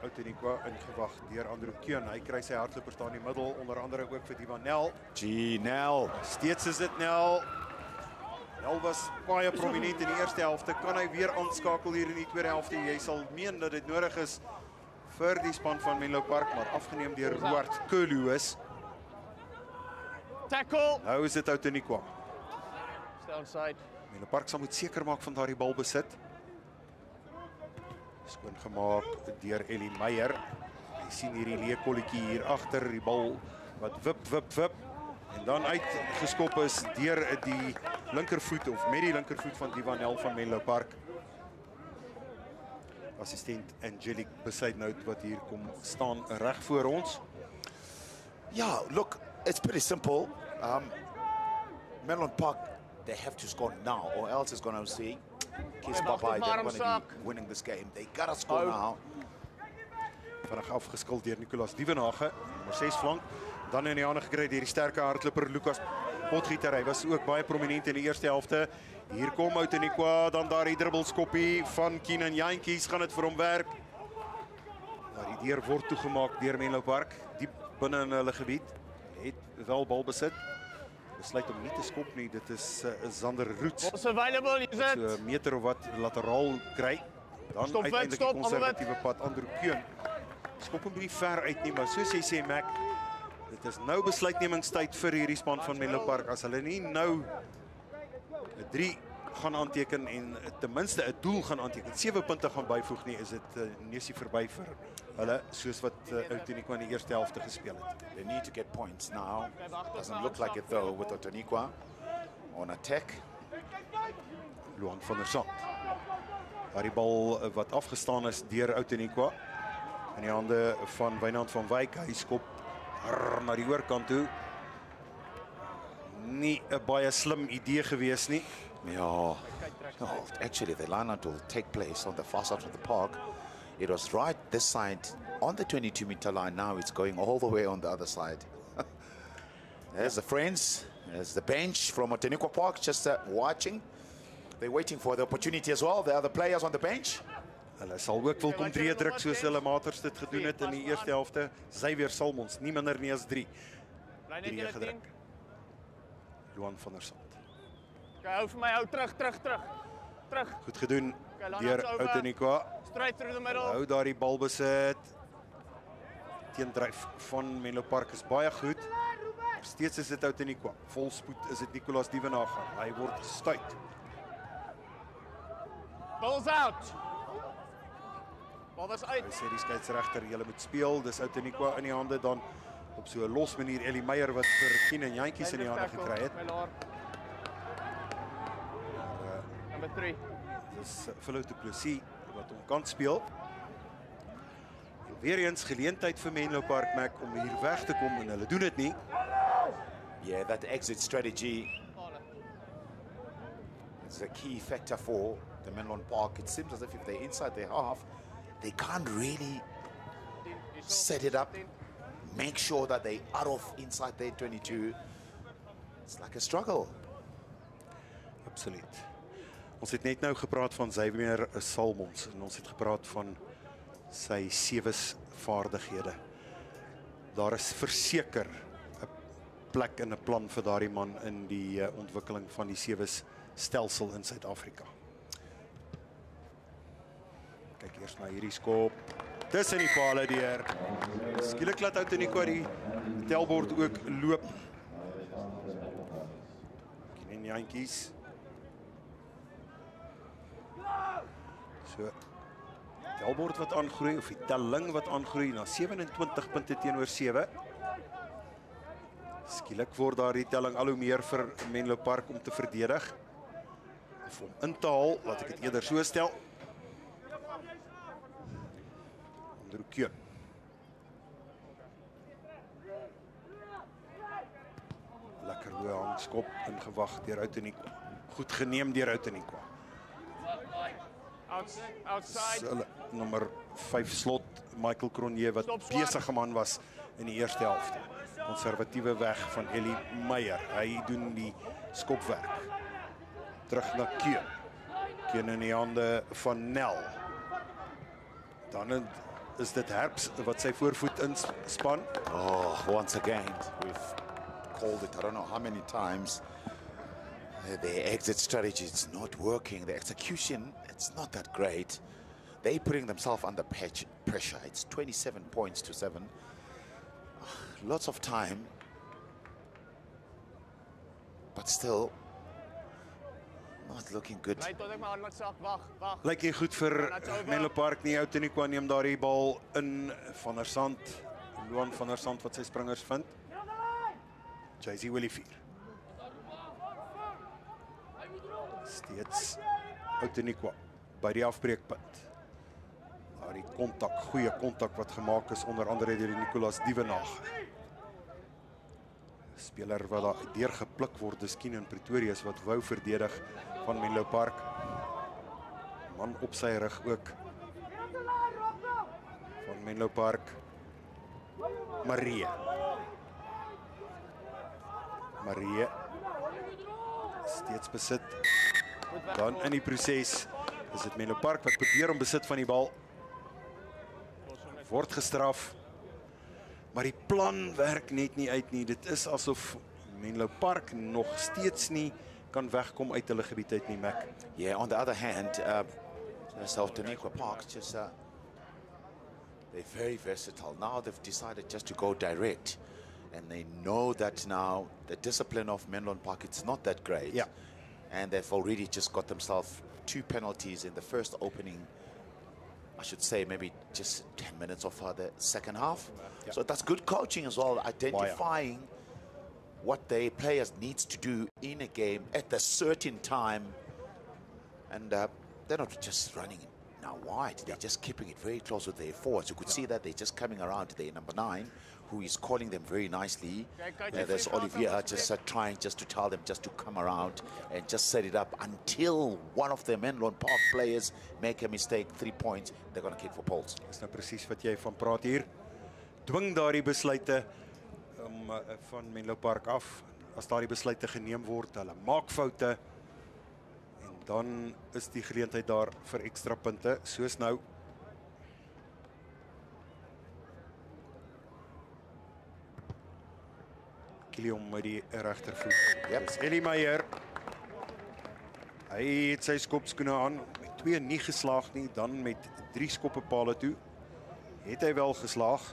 Outeniqua ingewag deur Andrew Keun. Hy kry sy hardloper staan in die middel, onder andere ook vir Divan Nel.
Nel.
Steeds is dit Nel. Nel was baie prominent in die eerste helfte. Kan hy weer aanskakel hier in die tweede helfte? Jy sal meen dat dit nodig is vir die span van Menlo Park, maar afgeneem deur Roard Kuluis.
Tackle.
Nou is dit Outeniqua.
Stay onside.
Menlo Park sal moet seker maak van daardie bal besit. Skoon gemaak deur Ellie Meyer. Jy sien hierdie leekolletjie hier agter, die bal wat wip. En dan uitgeskop is deur die linkervoet of met die linkervoet van Divan Nel van Menlo Park. Assistent Angelique Besuidnout wat hier kom staan reg voor ons.
Yeah, look, it's pretty simple. Menlo Park, they have to score now, or else it's going to say, kiss bye-bye, they're going to be winning this game. They got to score now.
Vinnig afgeskuld deur Nicolas Dievenage, nommer 6 flank. Dan in die hande gekry deur die sterke hardloper Lukas Potgieter. Hy was ook baie prominent in die eerste helfte. Hier kom Outeniqua, dan daar die dribbelskoppie van Keenan Jantjies, gaan dit vir hom werk. Maar die deur word toegemaak deur Menlo Park, diep binne in hulle gebied. Het wel bal besit. Besluit om nie te skop nie. Dit is Zander Roots.
Ball's available, use it.
So 'n meter of wat lateraal kry. Dan uiteindelik die konservatiewe pad Andrew Keun. Skop hom nie ver uit nie, maar soos jy sê Mac, dit is nou besluitnemingstyd vir hierdie span van Menlo Park. As hulle nie nou 'n 3 gaan aanteken en ten minste 'n doel gaan aanteken, 7 punte gaan byvoeg nie, is dit neusie verby vir hulle, soos wat Outeniqua in die eerste helfte gespeel het.
They need to get points now. Doesn't look like it though with Outeniqua on attack.
Luan van der Sand. Daardie bal wat afgestaan is deur Outeniqua in die hande van Wynand van Wyk. Hy skop na die oorkant toe. Nie 'n baie slim idee gewees nie.
Yeah. No, actually, the line-out will take place on the far side of the park. It was right this side on the 22-meter line. Now it's going all the way on the other side. There's the friends. There's the bench from Outeniqua Park just watching. They're waiting for the opportunity as well. The other players on the bench.
Hulle sal ook wil kom drie druk soos hulle maters dit gedoen het in die eerste helfte. Xavier Salmons, nie minder nie as 3. 3 gedruk. Luan van der Sand.
Okay, hou vir my, hou terug.
Goed gedoen deur Outeniqua.
Straight through the middle.
Hou daardie bal besit. Teendryf van Menlo Park is baie goed. Steeds is dit Outeniqua. Vol spoed is dit Nicolas Dievenage. Hy word gestuit.
Ball's out. Bal was uit.
Hy sê die skeieregter, julle moet speel. Dis Outeniqua in die hande dan op so 'n los manier Ellie Meyer wat vir Keenan Jantjies in die hande gekry het.
Number 3.
Dis Philo du Plessis wat hom kan speel. En weer eens geleentheid vir Menlo Park Mac om hier weg te kom en hulle doen dit nie.
Yeah, that exit strategy is a key factor for the Menlo Park. It seems as if they're inside their half, they can't really set it up, make sure that they out of inside their 22. It's like a struggle.
Absoluut. Ons het net nou gepraat van Xavier Salmons en ons het gepraat van sy sewes vaardighede. Daar is verseker 'n plek en 'n plan vir daardie man in die ontwikkeling van die sewes stelsel in Suid-Afrika. Kyk eers na hierdie skop. tussen die pale deur. Skielik laat Outeniqua die telbord ook loop. Kienan Jantjies. So, telbord wat aangroei, of die telling wat aangroei na 27 punte teenoor 7. Skielik word daar die telling al hoe meer vir Menlo Park om te verdedig. Of om in te haal, laat ek dit eerder so stel. Andrew Keun. Lekker hoë hangskop ingewag deur Outeniqua. Goed geneem deur Outeniqua.
Outside.
Nommer 5 slot, Michael Cronje, wat besige man was in die eerste helfte. Conservatiewe weg van Ellie Meyer. Hy doen die skopwerk. Terug na Keun. Keun in die hande van Nel. Dan is dit Herbs wat sy voorvoet inspan.
Oh, once again, we've called it, I don't know how many times. The exit strategy is not working. The execution, it's not that great. They're putting themselves under pressure. It's 27 points to 7. Lots of time. But still, not looking good.
Bly tot ek my hand laat sak. Wag.
Lyk nie goed vir Menlo Park nie. Outeniqua neem daar die bal in. Van der Sand, Luan van der Sand wat sy springers vind. JC Willifier. Steeds Outeniqua by die afbreekpunt. Daar die kontak, goeie kontak wat gemaak is onder andere deur Nicolas Dievenage. Speler wat daar deurgepluk word, is Keenan Pretorius wat wou verdedig van Menlo Park. Man op sy rug ook van Menlo Park. Marie steeds besit. Dan in die proses is dit Menlo Park wat probeer om besit van die bal. Word gestraf. Maar die plan werk net nie uit nie. Dit is asof Menlo Park nog steeds nie kan wegkom uit hulle gebied uit nie, Mac.
Yeah, on the other hand, Outeniqua Park just they're very versatile. Now they've decided just to go direct, and they know that now the discipline of Menlo Park, it's not that great.
Yeah.
And they've already just got themselves 2 penalties in the first opening, I should say maybe just 10 minutes of the second half.
Yeah.
So that's good coaching as well, identifying what the players needs to do in a game at a certain time. And they're not just running now wide, they're just keeping it very close with their forwards. You could see that they're just coming around to their number 9, who is calling them very nicely. There's Olivier just trying just to tell them just to come around and just set it up until one of the Menlo Park players make a mistake, 3 points, they're going to kick for poles.
Dis nou presies wat jy van praat hier. Dwing daardie besluite van Menlo Park af. As daardie besluite geneem word, hulle maak foute en dan is die geleentheid daar vir ekstra punte, soos nou. Kilium met die regtervoet.
Yep.
Ellie Meyer. Hy het sy skopskoene aan, met 2 nie geslaag nie, dan met 3 skoppe pale toe. Het hy wel geslaag.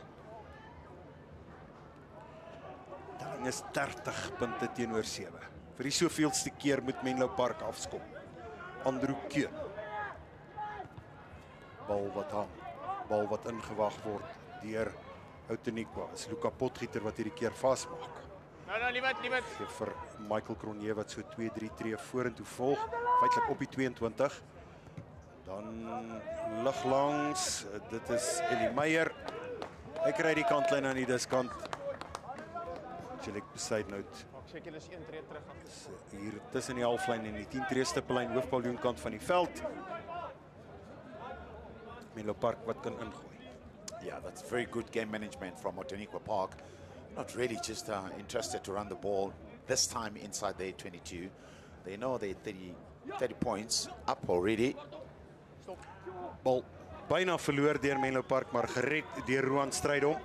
Telling is 30 punte teenoor 7. Vir die soveelste keer moet Menlo Park afskop. Andrew Keun. Bal wat hang. Bal wat ingewag word deur Outeniqua. Is Luka Potgieter wat hierdie keer vasmaak.
Nou, liewet.
Geef vir Michael Cronje wat so 2-3 tree vorentoe volg. Feitlik op die 22. Dan lig langs. Dit is Ellie Meyer. Hy kry die kantlyn aan die diskant. Angelique Besuidenhout.
Ek seker is 1 tree terug.
Hier tussen die halflyn en die 10 tree stippellyn hoofpaviljoenkant van die veld. Menlo Park wat kan ingooi.
Yeah, that's very good game management from Outeniqua Park. Not really just interested to run the ball this time inside their 22. They know they're 30 points up already.
Bal byna verloor deur Menlo Park, maar gered deur Roan Strydom.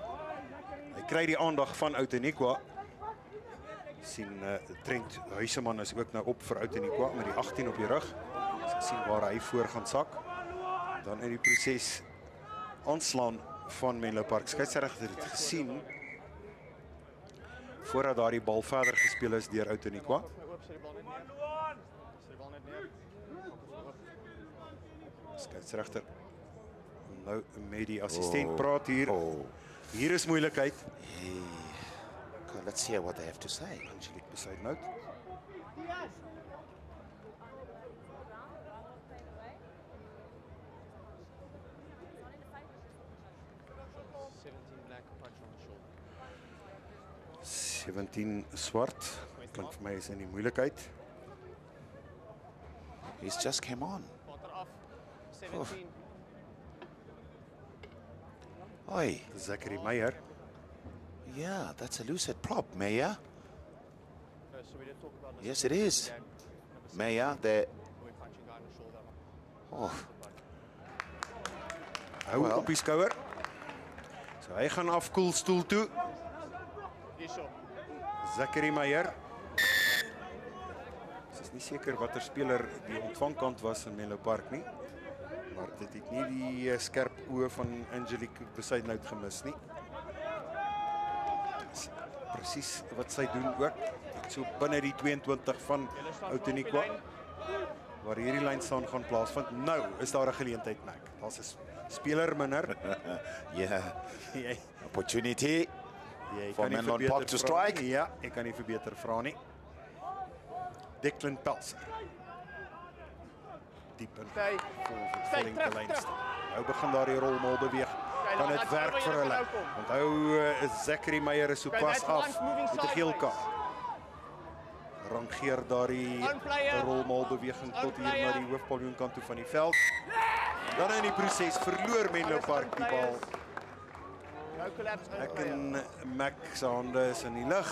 Hy kry die aandag van Outeniqua. Sien Trent Huiseman is ook nou op vir Outeniqua met die 18 op die rug. Sien waar hy voor gaan sak. Dan in die proses aanslaan van Menlo Park. Skeieregter het gesien voordat daardie bal verder gespeel is deur Outeniqua. Skeieregter nou met die assistent praat hier. Hier is moeilikheid.
Hey. Okay, let's hear what they have to say.
Angelique Besuidenhout.
Black punch on the shoulder.
17 swart. Klink vir my is in die moeilikheid.
He's just came on.
Water af. 17.
Oi.
Zachary Meyer.
Yeah, that's a lucid prop, Meyer.
So we did talk about this.
Yes, it is. Meyer, the...
We're punching guy on the shoulder.
Oh,
Hou
Wel.
op die skouer. So hy gaan afkoelstoel toe.
Hierso.
Zachary Meyer. Ek is nie seker watter speler die ontvangkant was in Menlo Park nie. Maar dit het nie die skerp oë van Angelique Besuidenhout gemis nie. Presies wat sy doen ook. So binne die 22 van Outeniqua. Waar hierdie lyn staan gaan plaasvind. Nou is daar 'n geleentheid, Mac. Daar's 'n speler minder.
yeah.
Jy
Opportunity.
Jy
For
kan nie
Menlo
vir
Park
beter
to
vra
strike.
nie. Ja, ek kan nie vir beter vra nie. Declan Pelser. Diep in
Stay.
volgende
terug,
lyn
terug.
staan. Nou begin daardie rolmol beweeg. Kan dit werk vir hulle? Onthou Zachary Meyer is sopas
that's
af
once moving
met 'n geel
sideways.
kaart. Rangeer daardie
On player.
rolmol beweging tot hier na
player.
die hoofpaljoen kant toe van die veld. Dan in die proses verloor Menlo Park die bal.
No collapse.
Ek en Mac se hande is in die lug.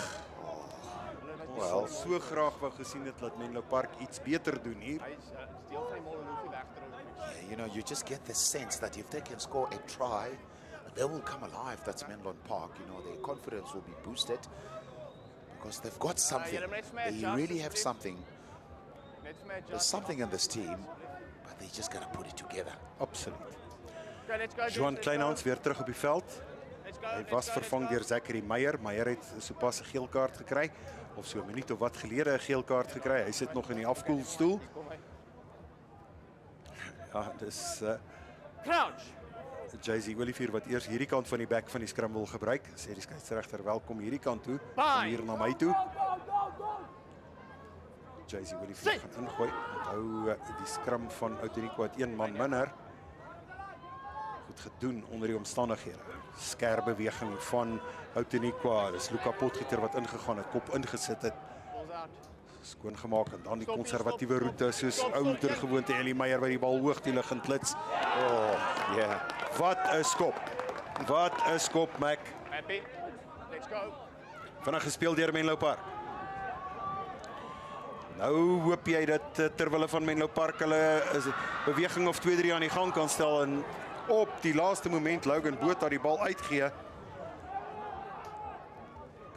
Wel, so graag wou gesien het dat Menlo Park iets beter doen hier.
Hy's deel van die mol en hoef nie weg te roep nie.
Yeah, you know, you just get the sense that if they can score a try, they will come alive. That's Menlo Park. You know, their confidence will be boosted because they've got something. They really have something.
Net vir my
There's something in this team, but they just got to put it together.
Absoluut.
Okay, let's go.
Johan Kleinhans weer terug op die veld.
Let's go.
Hy was vervang deur Zachary Meyer. Meyer het sopas 'n geel kaart gekry of so 'n minuut of wat gelede 'n geel kaart gekry. Hy sit nog in die afkoelstoel. Ja, dis
Crouch.
Jay-Z Olivier wat eers hierdie kant van die bek van die skrim wil gebruik. Sê die skeieregter welkom hierdie kant toe, kom hier na my toe. Jay-Z Olivier gaan ingooi. Onthou die skrim van Outeniqua het 1 man minder. Goed gedoen onder die omstandighede. Skerp beweging van Outeniqua. Dis Luka Potgieter wat ingegaan het, kop ingesit het.
Balls out.
Skoon gemaak en dan die konservatiewe roete soos ouer gewoonte Ellie Meyer wat die bal hoog die lug inklits.
Oh, yeah.
Wat 'n skop. Wat 'n skop, Mac.
Happy. Let's go.
Vinnig gespeel deur Menlo Park. Nou hoop jy dat ter wille van Menlo Park hulle is beweging of 2-3 aan die gang kan stel en op die laaste moment Logan Botha die bal uitgee.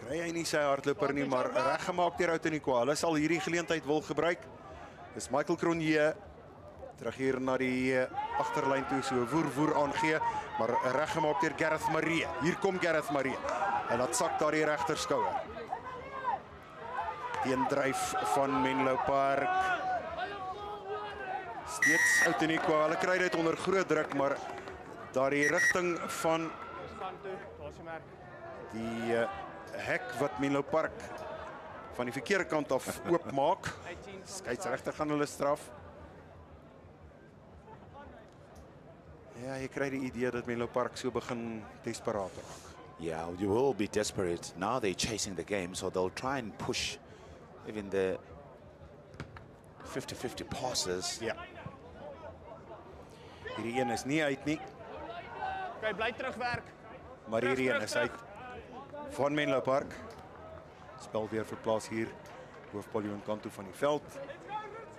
Kry hy nie sy hardloper nie, maar reggemaak deur Outeniqua. Hulle sal hierdie geleentheid wil gebruik. Dis Michael Cronje terug hier na die agterlyn toe, so woer aangee, maar reggemaak deur Gareth Marie. Hier kom Gareth Marie. En dat sak daar die regterskouer. Teendryf van Menlo Park. Steeds Outeniqua. Hulle kry dit onder groot druk, maar daardie rigting van
Span toe. Daar's die merk.
die hek wat Menlo Park van die verkeerde kant af oopmaak.
18.
Skeieregter gaan hulle straf. Ja, jy kry die idee dat Menlo Park so begin desperaat raak.
Yeah, you will be desperate. Now they're chasing the game, so they'll try and push even the 50-50 passes.
Ja. Hierdie een is nie uit nie,
Okay, bly terugwerk.
maar hierdie een is uit van Menlo Park. Spel weer verplaas hier hoofpaljoen kant toe van die veld.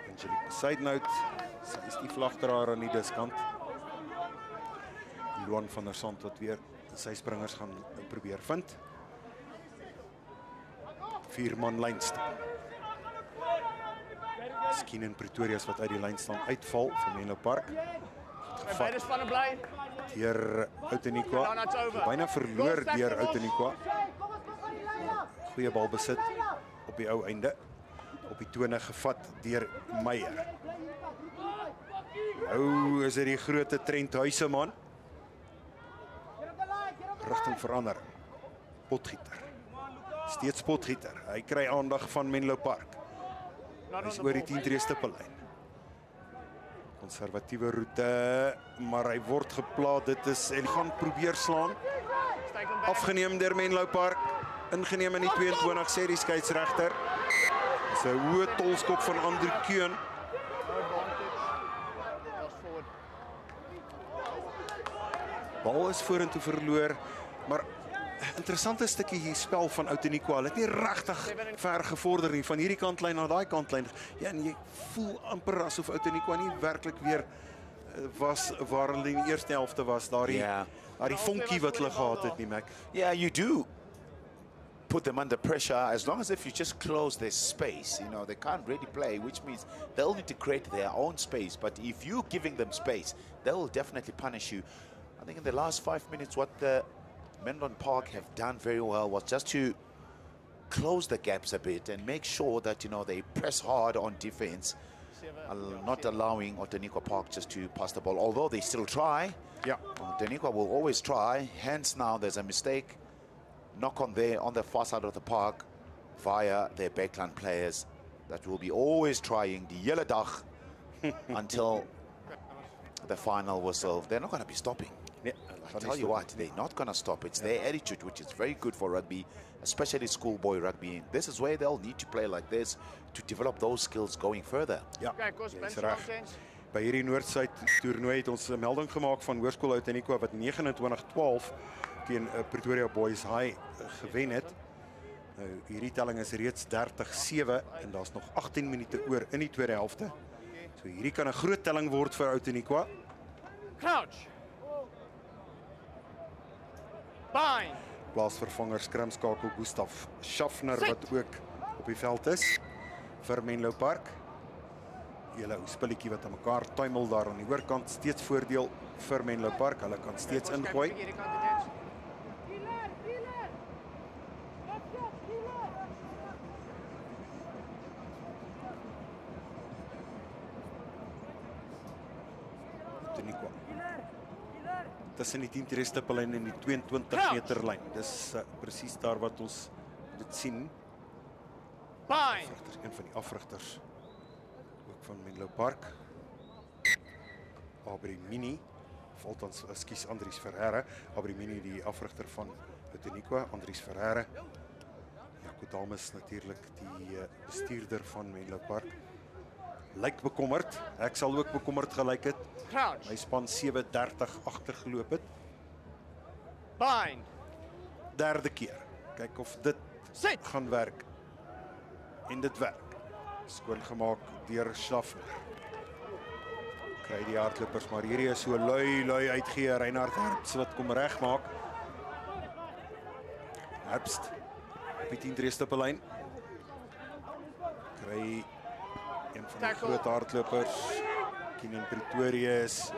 Angelique Besuidenhout, sy is die vlagdraer aan die diskant. Johan van der Sand wat weer sy springers gaan probeer vind. 4-man lyn staan. Skien in Pretorius wat uit die lyn staan uitval vir Menlo Park.
Bij beide spannen blij.
Deur Outeniqua. Byna verloor deur Outeniqua. Goeie bal besit op die ou einde. Op die tone gevat deur Meyer. Nou is dit die groot Trent Huiseman. Rigting verander. Potgieter. Steeds Potgieter. Hy kry aandag van Menlo Park. Hy is oor die 10 tree stippellyn. Konservatiewe roete, maar hy word geplaas. Dit is en gaan probeer slaan. Afgeneem deur Menlo Park. Ingeneem in die 22 sê die skeieregter. Dis 'n hoë tolskop van Andrew Keun. Bal is vorentoe verloor, maar interessante stukkie hier spel van Outeniqua. Hulle het nie regtig ver gevorder nie van hierdie kantlyn na daai kantlyn. Ja, en jy voel amper asof Outeniqua nie werklik weer was waar hulle in die eerste helfte was. Daardie vonkie wat hulle gehad het nie, Mac.
Yeah, you do put them under pressure as long as if you just close their space. You know, they can't really play, which means they'll need to create their own space. But if you're giving them space, they'll definitely punish you. I think in the last 5 minutes, what the Menlo Park have done very well was just to close the gaps a bit and make sure that, you know, they press hard on defense, not allowing Outeniqua Park just to pass the ball, although they still try.
Yeah.
Outeniqua will always try. Hence now there's a mistake. Knock on there on the far side of the park via their backline players that will be always trying the yellow dag until the final whistle. They're not going to be stopping.
Yeah,
I tell you what, they're not going to stop. It's their attitude, which is very good for rugby, especially schoolboy rugby. This is where they'll need to play like this to develop those skills going further.
Ja, jy's reg. By hierdie Noord-Suid toernooi het ons 'n melding gemaak van Hoërskool Outeniqua wat 29-12 teen Pretoria Boys High gewen het. Nou hierdie telling is reeds 30-7 en daar's nog 18 minute oor in die tweede helfte. So hierdie kan 'n groot telling word vir Outeniqua.
Crouch. Bind.
Plaasvervanger skrimskakel Gustaf Schaffner wat ook op die veld is vir Menlo Park. Julle ou spulletjie wat aan mekaar tuimel daar aan die oorkant, steeds voordeel vir Menlo Park. Hulle kan steeds ingooi. Tussen die 10 tree stippellyn en die 22 meter lyn. Dis presies daar wat ons dit sien. Afrigters, een van die afrigters ook van Menlo Park. Abrimini, of althans, ekskuus, Andries Ferreira. Abrimini die afrigter van Outeniqua, Andries Ferreira. Jaco Dames natuurlik die bestuurder van Menlo Park. Lyk bekommerd. Ek sal ook bekommerd gelyk het. My span 7-30 agtergeloop het.
Bind.
Derde keer. Kyk of dit gaan werk. En dit werk. Skoon gemaak deur Schaffner. Kry die hardlopers, maar hierdie is so lui uitgee. Reinhard Herbst wat kom regmaak. Herbst op die 10 tree stippellyn. Kry een van die groot hardlopers. Keenan Pretorius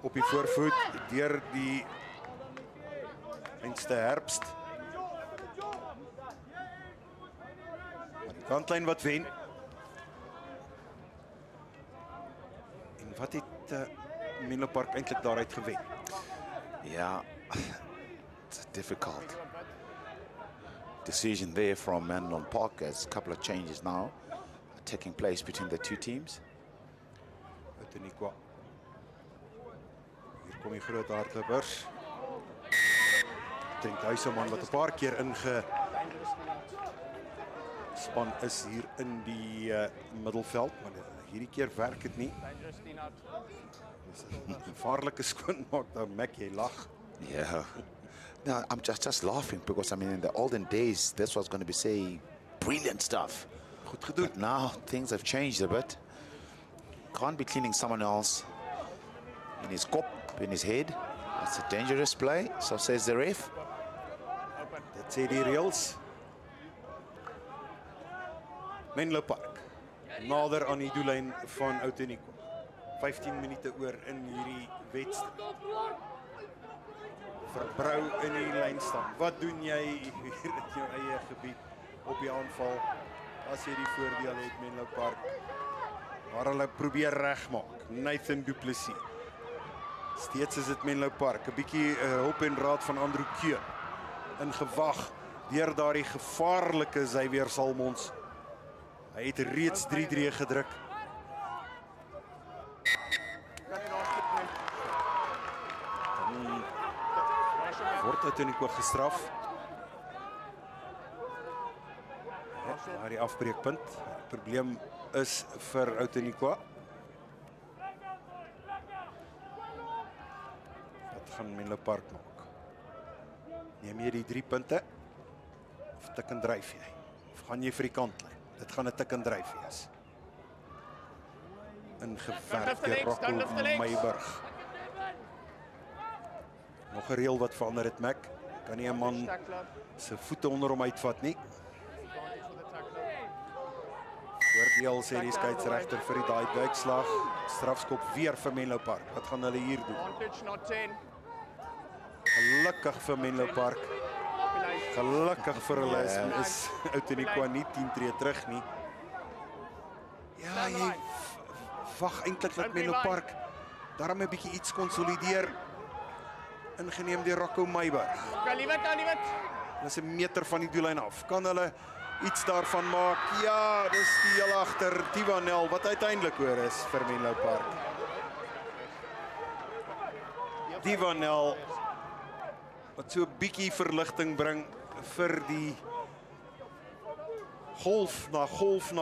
op die voorvoet deur die einste Herbst. Maar die kantlyn wat wen. En wat het Menlo Park eintlik daaruit gewen?
Yeah, it's a difficult decision there from Menlo Park. There's a couple of changes now taking place between the two teams.
Outeniqua. Hier kom die groot hardlopers. Trent Huiseman wat 'n paar keer ingespan is hier in die middelveld, maar hierdie keer werk dit nie. Dis 'n gevaarlike skoonmaak daar, Mac, jy lag.
Yeah. No, I'm just laughing because I mean in the olden days this was going to be say brilliant stuff.
Goed gedoen.
But now things have changed a bit. Can't be cleaning someone else in his kop, in his head. That's a dangerous play, so says the ref.
Dit sê die reëls. Menlo Park nader aan die doellyn van Outeniqua. 15 minute oor in hierdie wedstryd. Verbrou in die lyn staan. Wat doen jy hier in jou eie gebied op die aanval as jy die voordeel het Menlo Park? Maar hulle probeer regmaak. Nathan Du Plessis. Steeds is dit Menlo Park. 'n bietjie hulp en raad van Andrew Keun. Ingewag deur daardie gevaarlike Xavier Salmons. Hy het reeds 3-3 gedruk. Word Outeniqua gestraf. Ja, die afbreekpunt. Probleem is vir Outeniqua. Wat gaan Menlo Park maak? Neem jy die 3 punte? Of tik en dryf jy? Of gaan jy vir die kantlyn? Dit gaan 'n tik en dryf wees. Ingewerk deur Rocco Meiburg. Nog 'n reël wat verander het, Mac. Kan nie 'n man se voete onder hom uitvat nie. Voordeel sê die skeieregter vir die daai duikslag. Strafskop weer vir Menlo Park. Wat gaan hulle hier doen? Gelukkig vir Menlo Park. Gelukkig vir hulle is Outeniqua nie 10 tree terug nie. Ja, jy wag eintlik dat Menlo Park daarom 'n bietjie iets konsolideer. Ingeneem deur Rocco Meiburg. Dis 'n meter van die doellyn af. Kan hulle iets daarvan maak? Ja, dis die heel agter Tiwanel wat uiteindelik oor is vir Menlo Park. Tiwanel wat so 'n bietjie verligting bring vir die golf na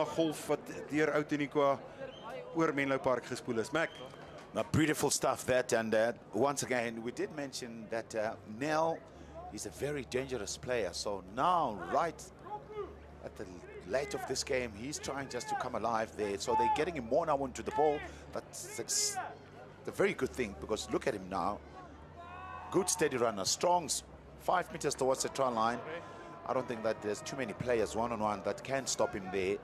golf wat deur Outeniqua oor Menlo Park gespoel is. Mac.
Now, beautiful stuff that, and once again, we did mention that Nel is a very dangerous player. So now, right at the late of this game, he's trying just to come alive there. So they're getting him more now into the ball. That's a very good thing, because look at him now. Good steady runner, strong, 5 meters towards the try line. I don't think that there's too many players one-on-one that can stop him there.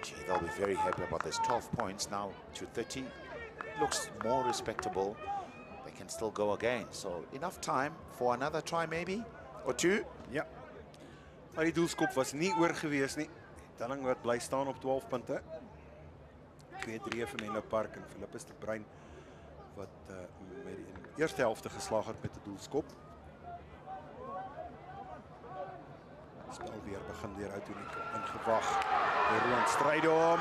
Gee, they'll be very happy about this. 12 points now to 30. Looks more respectable. They can still go again. So enough time for another try maybe, or 2.
Ja. Maar die doelskop was nie oor gewees nie. Telling wat bly staan op 12 punte. 2-3 vir Menlo Park en Philippus de Bruin wat met die eerste helfte geslaag het met 'n doelskop. Spel weer begin deur Outeniqua. Ingewag. Roland Strydom.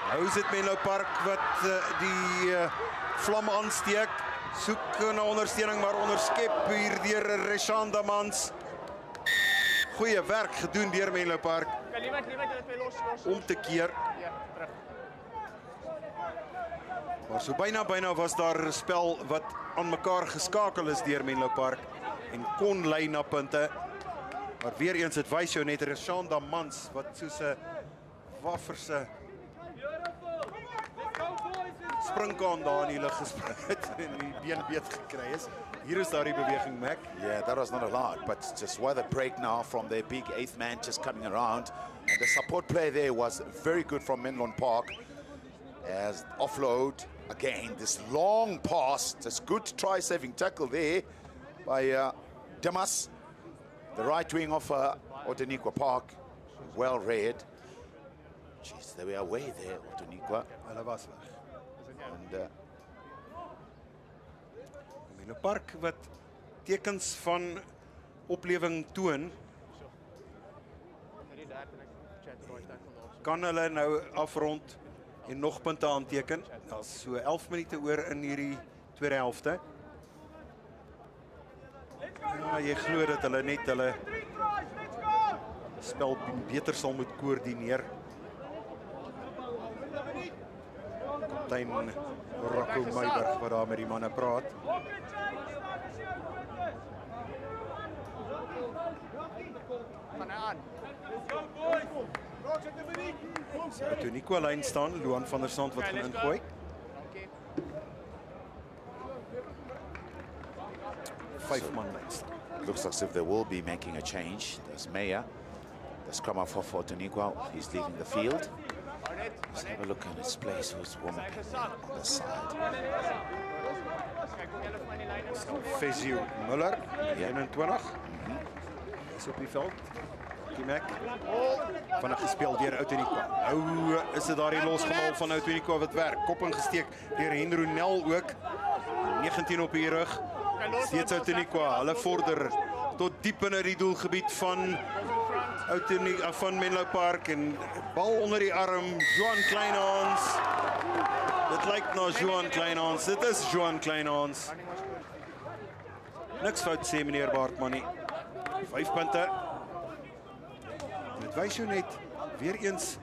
Nou is dit Menlo Park wat die vlam aansteek. Soek na ondersteuning, maar onderskep hier deur Reshanda Mans. Goeie werk gedoen deur Menlo Park om te keer. Maar so byna was daar 'n spel wat aan mekaar geskakel is deur Menlo Park en kon lei na punte. Maar weer eens, het wys jou net Reshanda Mans wat soos 'n wafferse springkaan daar in die lug gespring het en die been beet gekry is. Hier is daar die beweging, Mac.
Yeah, that was not a lot, but just what a break now from their big 8th man just coming around. And the support play there was very good from Menlo Park. As offload, again, this long pass, just good try-saving tackle there by Damas. The right wing of Outeniqua Park, well read. Jeez, they were away there, Outeniqua.
Hulle was weg.
And
Menlo Park wat tekens van oplewing toon. Kan hulle nou afrond en nog punte aanteken? Daar's so 11 minute oor in hierdie tweede helfte. Ja, jy glo dat hulle net hulle spel beter sal moet koördineer. Kaptein Rocco Meiburg wat daar met die manne praat. Outeniqua lyn staan, Luan van der Sand wat gaan ingooi. Vijf-man lyn staan.
Looks as if they will be making a change. There's Meyer, the scrum half for Outeniqua. He's leaving the field. Let's have a look at his place. Who's warming up on the side?
Kyk, kom julle vir my in die lyn instap.
Fezio Muller, 21. Is op die veld. Kimek. Vinnig gespeel deur Outeniqua. Nou is dit daardie losgehaal van Outeniqua wat werk. Kop ingesteek deur Henry Nel ook. 19 op die rug. Steeds Outeniqua. Hulle vorder tot diep in die doelgebied van Outeniqua van Menlo Park en bal onder die arm. Johan Kleinhans. Dit lyk na Johan Kleinhans. Dit is Johan Kleinhans. Niks fout sê meneer Baartman nie. 5 punte. Dit wys jou net weer eens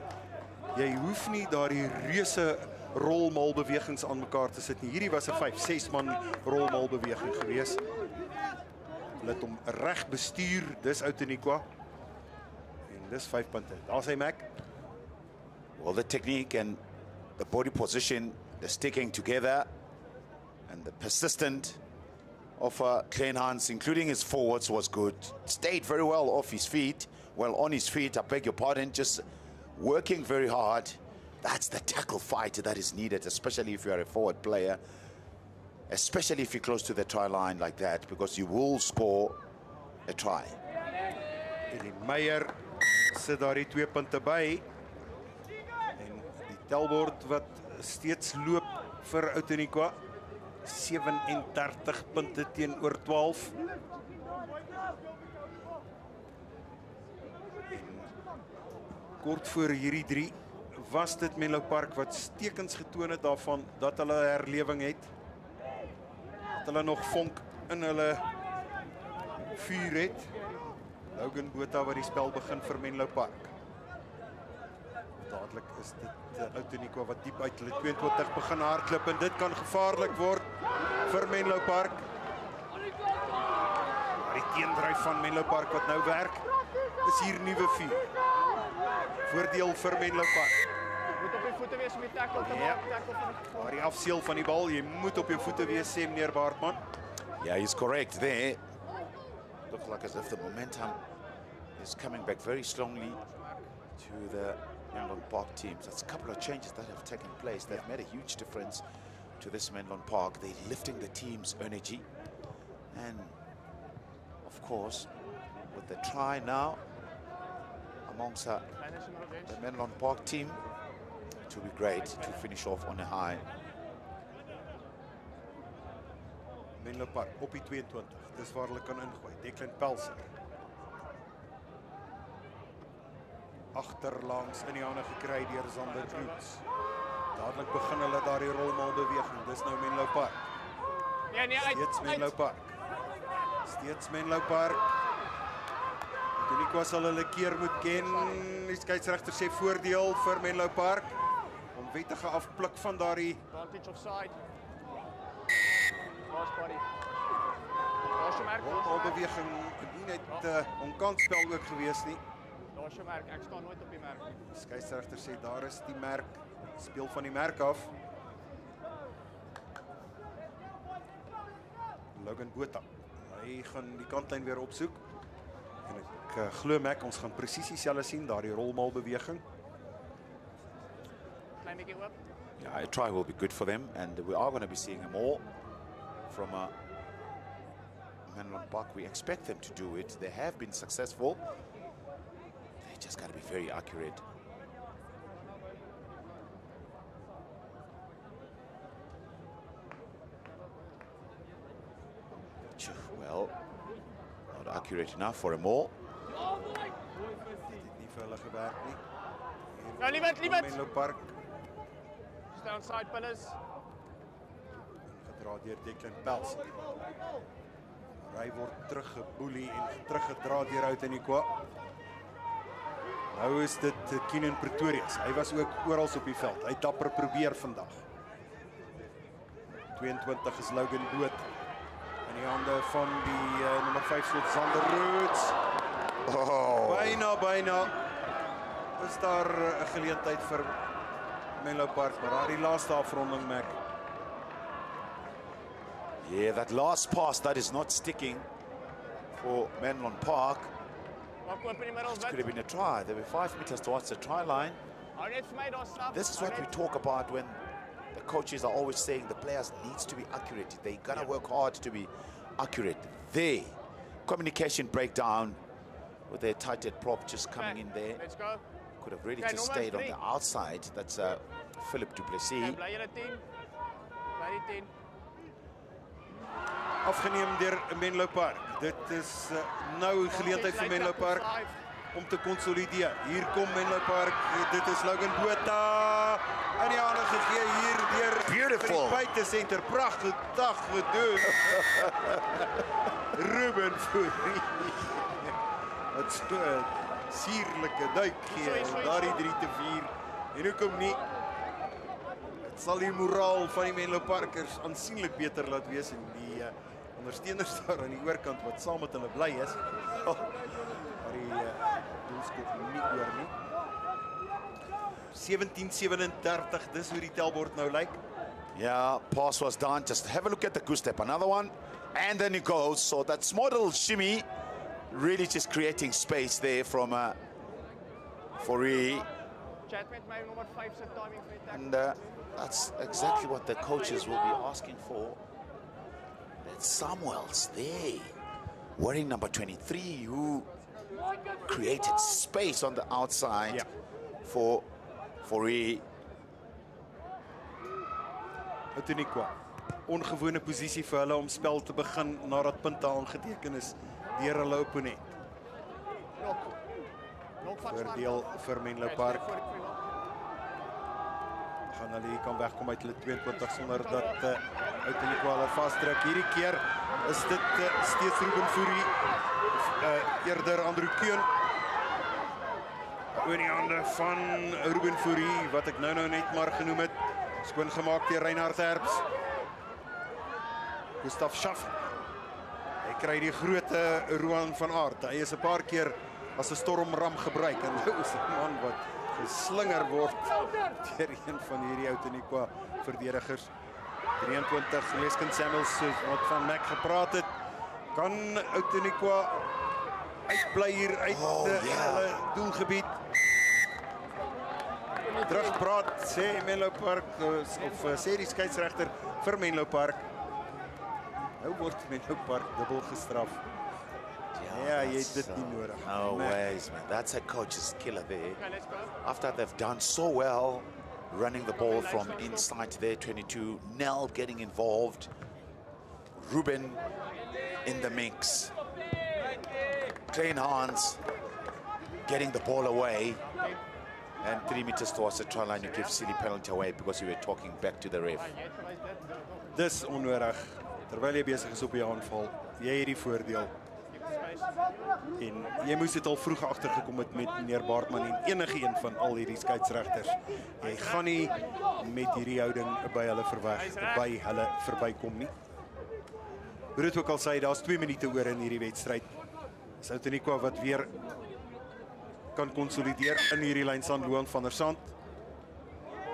jy hoef nie daardie reuse rolmalbewegings aan mekaar te sit nie. Hierdie was 'n 5-6 man rolmalbeweging gewees. Hulle het hom reg bestuur. Dis Outeniqua. En dis 5 punte. Daar's hy Mac.
Well, the technique and the body position, the sticking together, and the persistent of Kleinhans, including his forwards, was good. Stayed very well off his feet, well on his feet, I beg your pardon, just working very hard. That's the tackle fight that is needed, especially if you are a forward player, especially if you're close to the try line like that, because you will score a try.
Elie Meyer sit daar die 2 punte by. En die telbord wat steeds loop vir Outeniqua. 37 punte teenoor 12. Kort voor hierdie 3 was dit Menlo Park wat stekens getoon het daarvan dat hulle 'n herlewing het. Dat hulle nog vonk in hulle vuur het. Logan Botha wat die spel begin vir Menlo Park. Dadelik is dit Outeniqua wat diep uit hulle 22 begin hardloop en dit kan gevaarlik word vir Menlo Park. Maar die teendryf van Menlo Park wat nou werk, is hier nuwe vuur. Voordeel vir Menlo Park.
Moet op je voeten wees om je tackle te
Ja.
maken. Tackle van
Maar die afseel van die bal, jy moet op jou voete wees, sê meneer Baartman.
Yeah, he's correct there. Looks like as if the momentum is coming back very strongly to the Menlyn Park teams. That's a couple of changes that have taken place. They've made a huge difference to this Menlyn Park. They're lifting the team's energy. And, of course, with the try now amongst the Menlyn Park team, it will be great to finish off on a high.
Menlo Park op die 22. Dis waar hulle kan ingooi. Declan Pelser. Agterlangs in die hande gekry deur Zander Roots. Dadelik begin hulle daardie rolmalbeweging. Dis nou Menlo Park.
Ja, nee,
Steeds Menlo Park. Steeds Menlo Park. Outeniqua sal hulle keer moet ken. Die skeieregter sê voordeel vir Menlo Park. Onwettige afpluk van daardie
Advantage offside. Last body. Daar's jou merk.
rolmalbeweging. Nie net onkansspel ook gewees nie.
Daar's jou merk. Ek staan nooit op die merk.
Die skeieregter sê daar is die merk. Speel van die merk af. Logan Botha. Hy gaan die kantlyn weer opsoek. En ek glo Mac ons gaan presies dieselfde sien, daardie rolmalbeweging.
Klein bietjie oop.
Yeah, a try will be good for them, and we are going to be seeing more from Menlyn Park. We expect them to do it. They have been successful. They just got to be very accurate. Well, not accurate enough for a more.
Nie vir hulle gewerk nie.
Nou, Liebert.
Menlo Park
Staan side pillars.
gedra deur Declan Pelser. Hy word teruggeboelie en teruggedra deur Outeniqua. Nou is dit Keenan Pretorius. Hy was ook oral op die veld. Hy het dapper probeer vandag. 22 is Logan Botha. In die hande van die nummer 5 slot Zander Roots.
Oh,
Byna is daar 'n geleentheid vir Menlo Park, maar daardie laaste afronding Mac.
yeah, that last pass that is not sticking for Menlyn Park.
Maak oop in die middel
Could have
wit.
been a try. They were 5 meters towards the try line. This is what we talk about when the coaches are always saying the players needs to be accurate. They gotta work hard to be accurate. There, communication breakdown with their tight head prop just coming in there.
Let's go.
Could have really just stayed on the outside. That's Philip Du Plessis.
Okay, bly julle 10. Bly die 10.
Afgeneem deur Menlo Park. Dit is nou geleentheid vir Menlo Park om te konsolideer. Hier kom Menlo Park. Dit is Logan Botha. En die hande gegee hier deur
Beautiful.
Die buitesenter. Pragtig gedoen. Ruben Fourie. Wat so 'n sierlike duik gee om daardie 3-4. En hoekom nie? Dit sal die moraal van die Menlo Parkers aansienlik beter laat wees en die ondersteuners daar aan die oorkant wat saam met hulle bly is. Maar die doelskop nie oor nie. 17-37, dis hoe die telbord nou lyk.
Yeah, pass was done. Just have a look at the goose step. Another one. And then it goes. So that small little shimmy really just creating space there from Fourie.
Chat met my nommer 5 se timing vir die tackle.
And that's exactly what the coaches will be asking for. That's Samuels there, wearing number 23, who created space on the outside for Fourie.
Outeniqua. Ongewone posisie vir hulle om spel te begin nadat punte aangeteken is deur hulle opponent.
Nog van
Voordeel vir Menlo Park. Gaan hulle hier kan wegkom uit hulle 22 sonder dat Outeniqua hulle vasdruk. Hierdie keer is dit steeds Ruben Fourie eerder Andrew Keun. In die hande van Ruben Fourie wat ek nou net maar genoem het. Skoon gemaak deur Reinhard Herbst. Gustav Schaff. Hy kry die groot Roan van Aert. Hy is 'n paar keer as 'n stormram gebruik en nou is 'n man wat geslinger word deur een van hierdie Outeniqua verdedigers. 23 Leskin Samuels wat van Mac gepraat het. Kan Outeniqua uitbly hier uit hulle doelgebied? Terugpraat sê Menlo Park of sê die skeieregter vir Menlo Park. Nou word Menlo Park dubbel gestraf. Ja, jy het dit nie nodig.
No ways, man. That's a coach's killer there. After they've done so well running the ball from inside their 22, Nel getting involved, Ruben in the mix, Klein Hans getting the ball away, and 3 meters towards the try line, you give silly penalty away because you were talking back to the ref.
Dis onnodig. Terwyl jy besig is op die aanval, jy het die voordeel. En jy moes dit al vroeg agtergekom het met meneer Baartman en enige een van al hierdie skeieregters. Jy gaan nie met hierdie houding by hulle verbykom nie. Hoe dit ook al sê, daar's 2 minute oor in hierdie wedstryd. Dis Outeniqua wat weer kan konsolideer in hierdie lyn staan Loan van der Sand.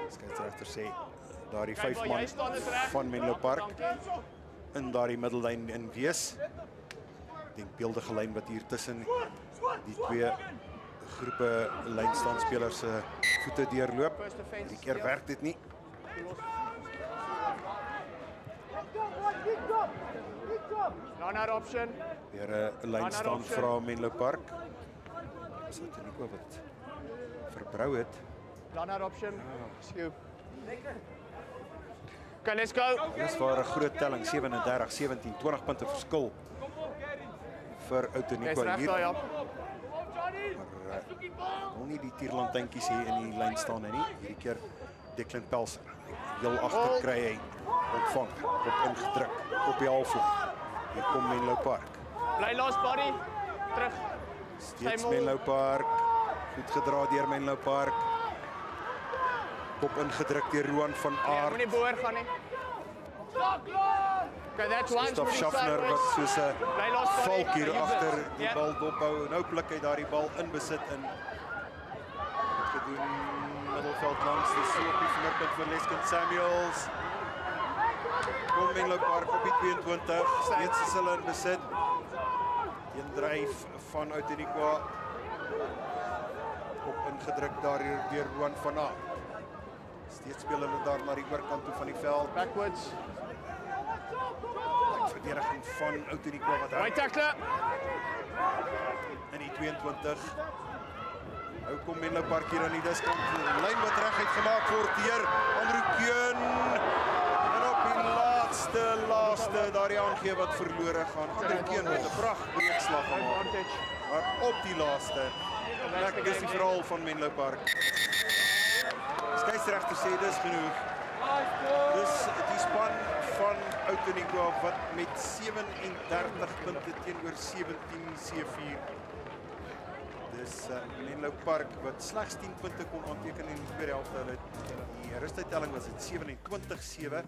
Skeieregter sê daardie 5 man van Menlo Park in daardie middellyn in wees. Denkbeeldige lyn wat hier tussen die 2 groepe lynstaanspelers se voete deurloop. Die keer werk dit nie.
Runner option.
Weer 'n lynstaan vra Menlo Park. Is dit nie wat verbrou het?
Runner option. Scoop. Okay, let's go.
Dis vir 'n groot telling 37-17, 20 punte verskil vir Outeniqua hier. Maar wil nie die tierlantjintjies hier in die lyn staan nie. Hierdie keer Declan Pelser. Heel agter kry hy ontvang, op ingedruk op die halfvlak. Hier kom Menlo Park.
Bly last body. Terug.
Steeds Menlo Park. Goed gedra deur Menlo Park. Kop ingedruk deur Roan van Aert.
Moenie boor gaan nie. Okay, that's one.
Gustav Schaffner wat soos 'n valk hier agter die bal dophou. Nou pluk hy daardie bal in besit in. Het gedoen middelveld langs die soopie vingerpunt vir Leskin Samuels. Kom Menlo Park op die 22. Steeds is hulle in besit. Een dryf van Outeniqua. kop ingedruk daar deur Roan van Aert. Steeds speel hulle daar na die oorkant toe van die veld.
Backwards.
Die verdediging van Outeniqua wat
Right tackler.
in die 22. Nou kom Menlo Park hier aan die diskant. Die lyn wat reguit gemaak word deur Andrew Keun. En op die laaste daardie aangee wat verlore gaan. Andrew Keun met 'n prachtbreekslag gemaak.
Advantage.
Maar op die laaste. Ek dis die verhaal van Menlo Park. Skeieregter sê dis genoeg. Dis die span van Outeniqua wat met 37 punte teenoor 17 C4. Dis Menlo Park wat slegs 10 punte kon aanteken in die tweede helfte. Die rustuittelling was dit 27-7.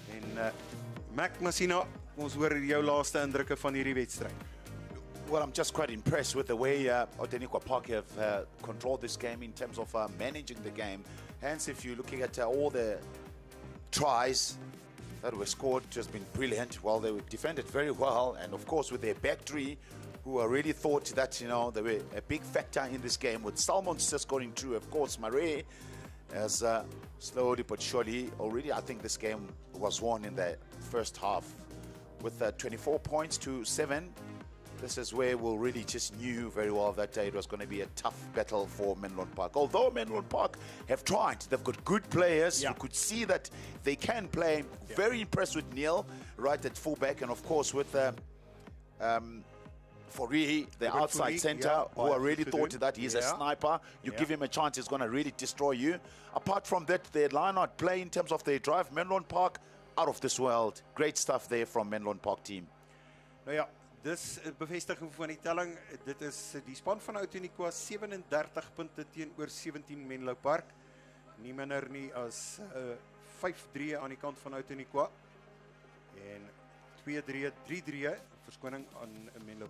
En Mac Masina, ons hoor jou laaste indrukke van hierdie wedstryd.
Well, I'm just quite impressed with the way Outeniqua Park have controlled this game in terms of managing the game. Hence, if you're looking at all the tries that were scored, just been brilliant. Well, they were defended very well, and of course with their back three, who really thought that, you know, they were a big factor in this game, with Salmons just scoring through. Of course, Marais has slowly but surely already, I think this game was won in the first half with 24 points to 7. This is where we really just knew very well that it was going to be a tough battle for Menlyn Park. Although Menlyn Park have tried, they've got good players.
Yeah.
You could see that they can play. Very impressed with Neil right at fullback, and of course with Fourie, the outside centre, who I really thought that he's a sniper. You give him a chance, he's going to really destroy you. Apart from that, their line-out play in terms of their drive, Menlyn Park, out of this world. Great stuff there from Menlyn Park team.
Nou ja, dis 'n bevestiging van die telling. Dit is die span van Outeniqua 37 punte teenoor 17 Menlo Park. Nie minder nie as 5-3 aan die kant van Outeniqua en 2-3, 3-3 verskoning aan Menlo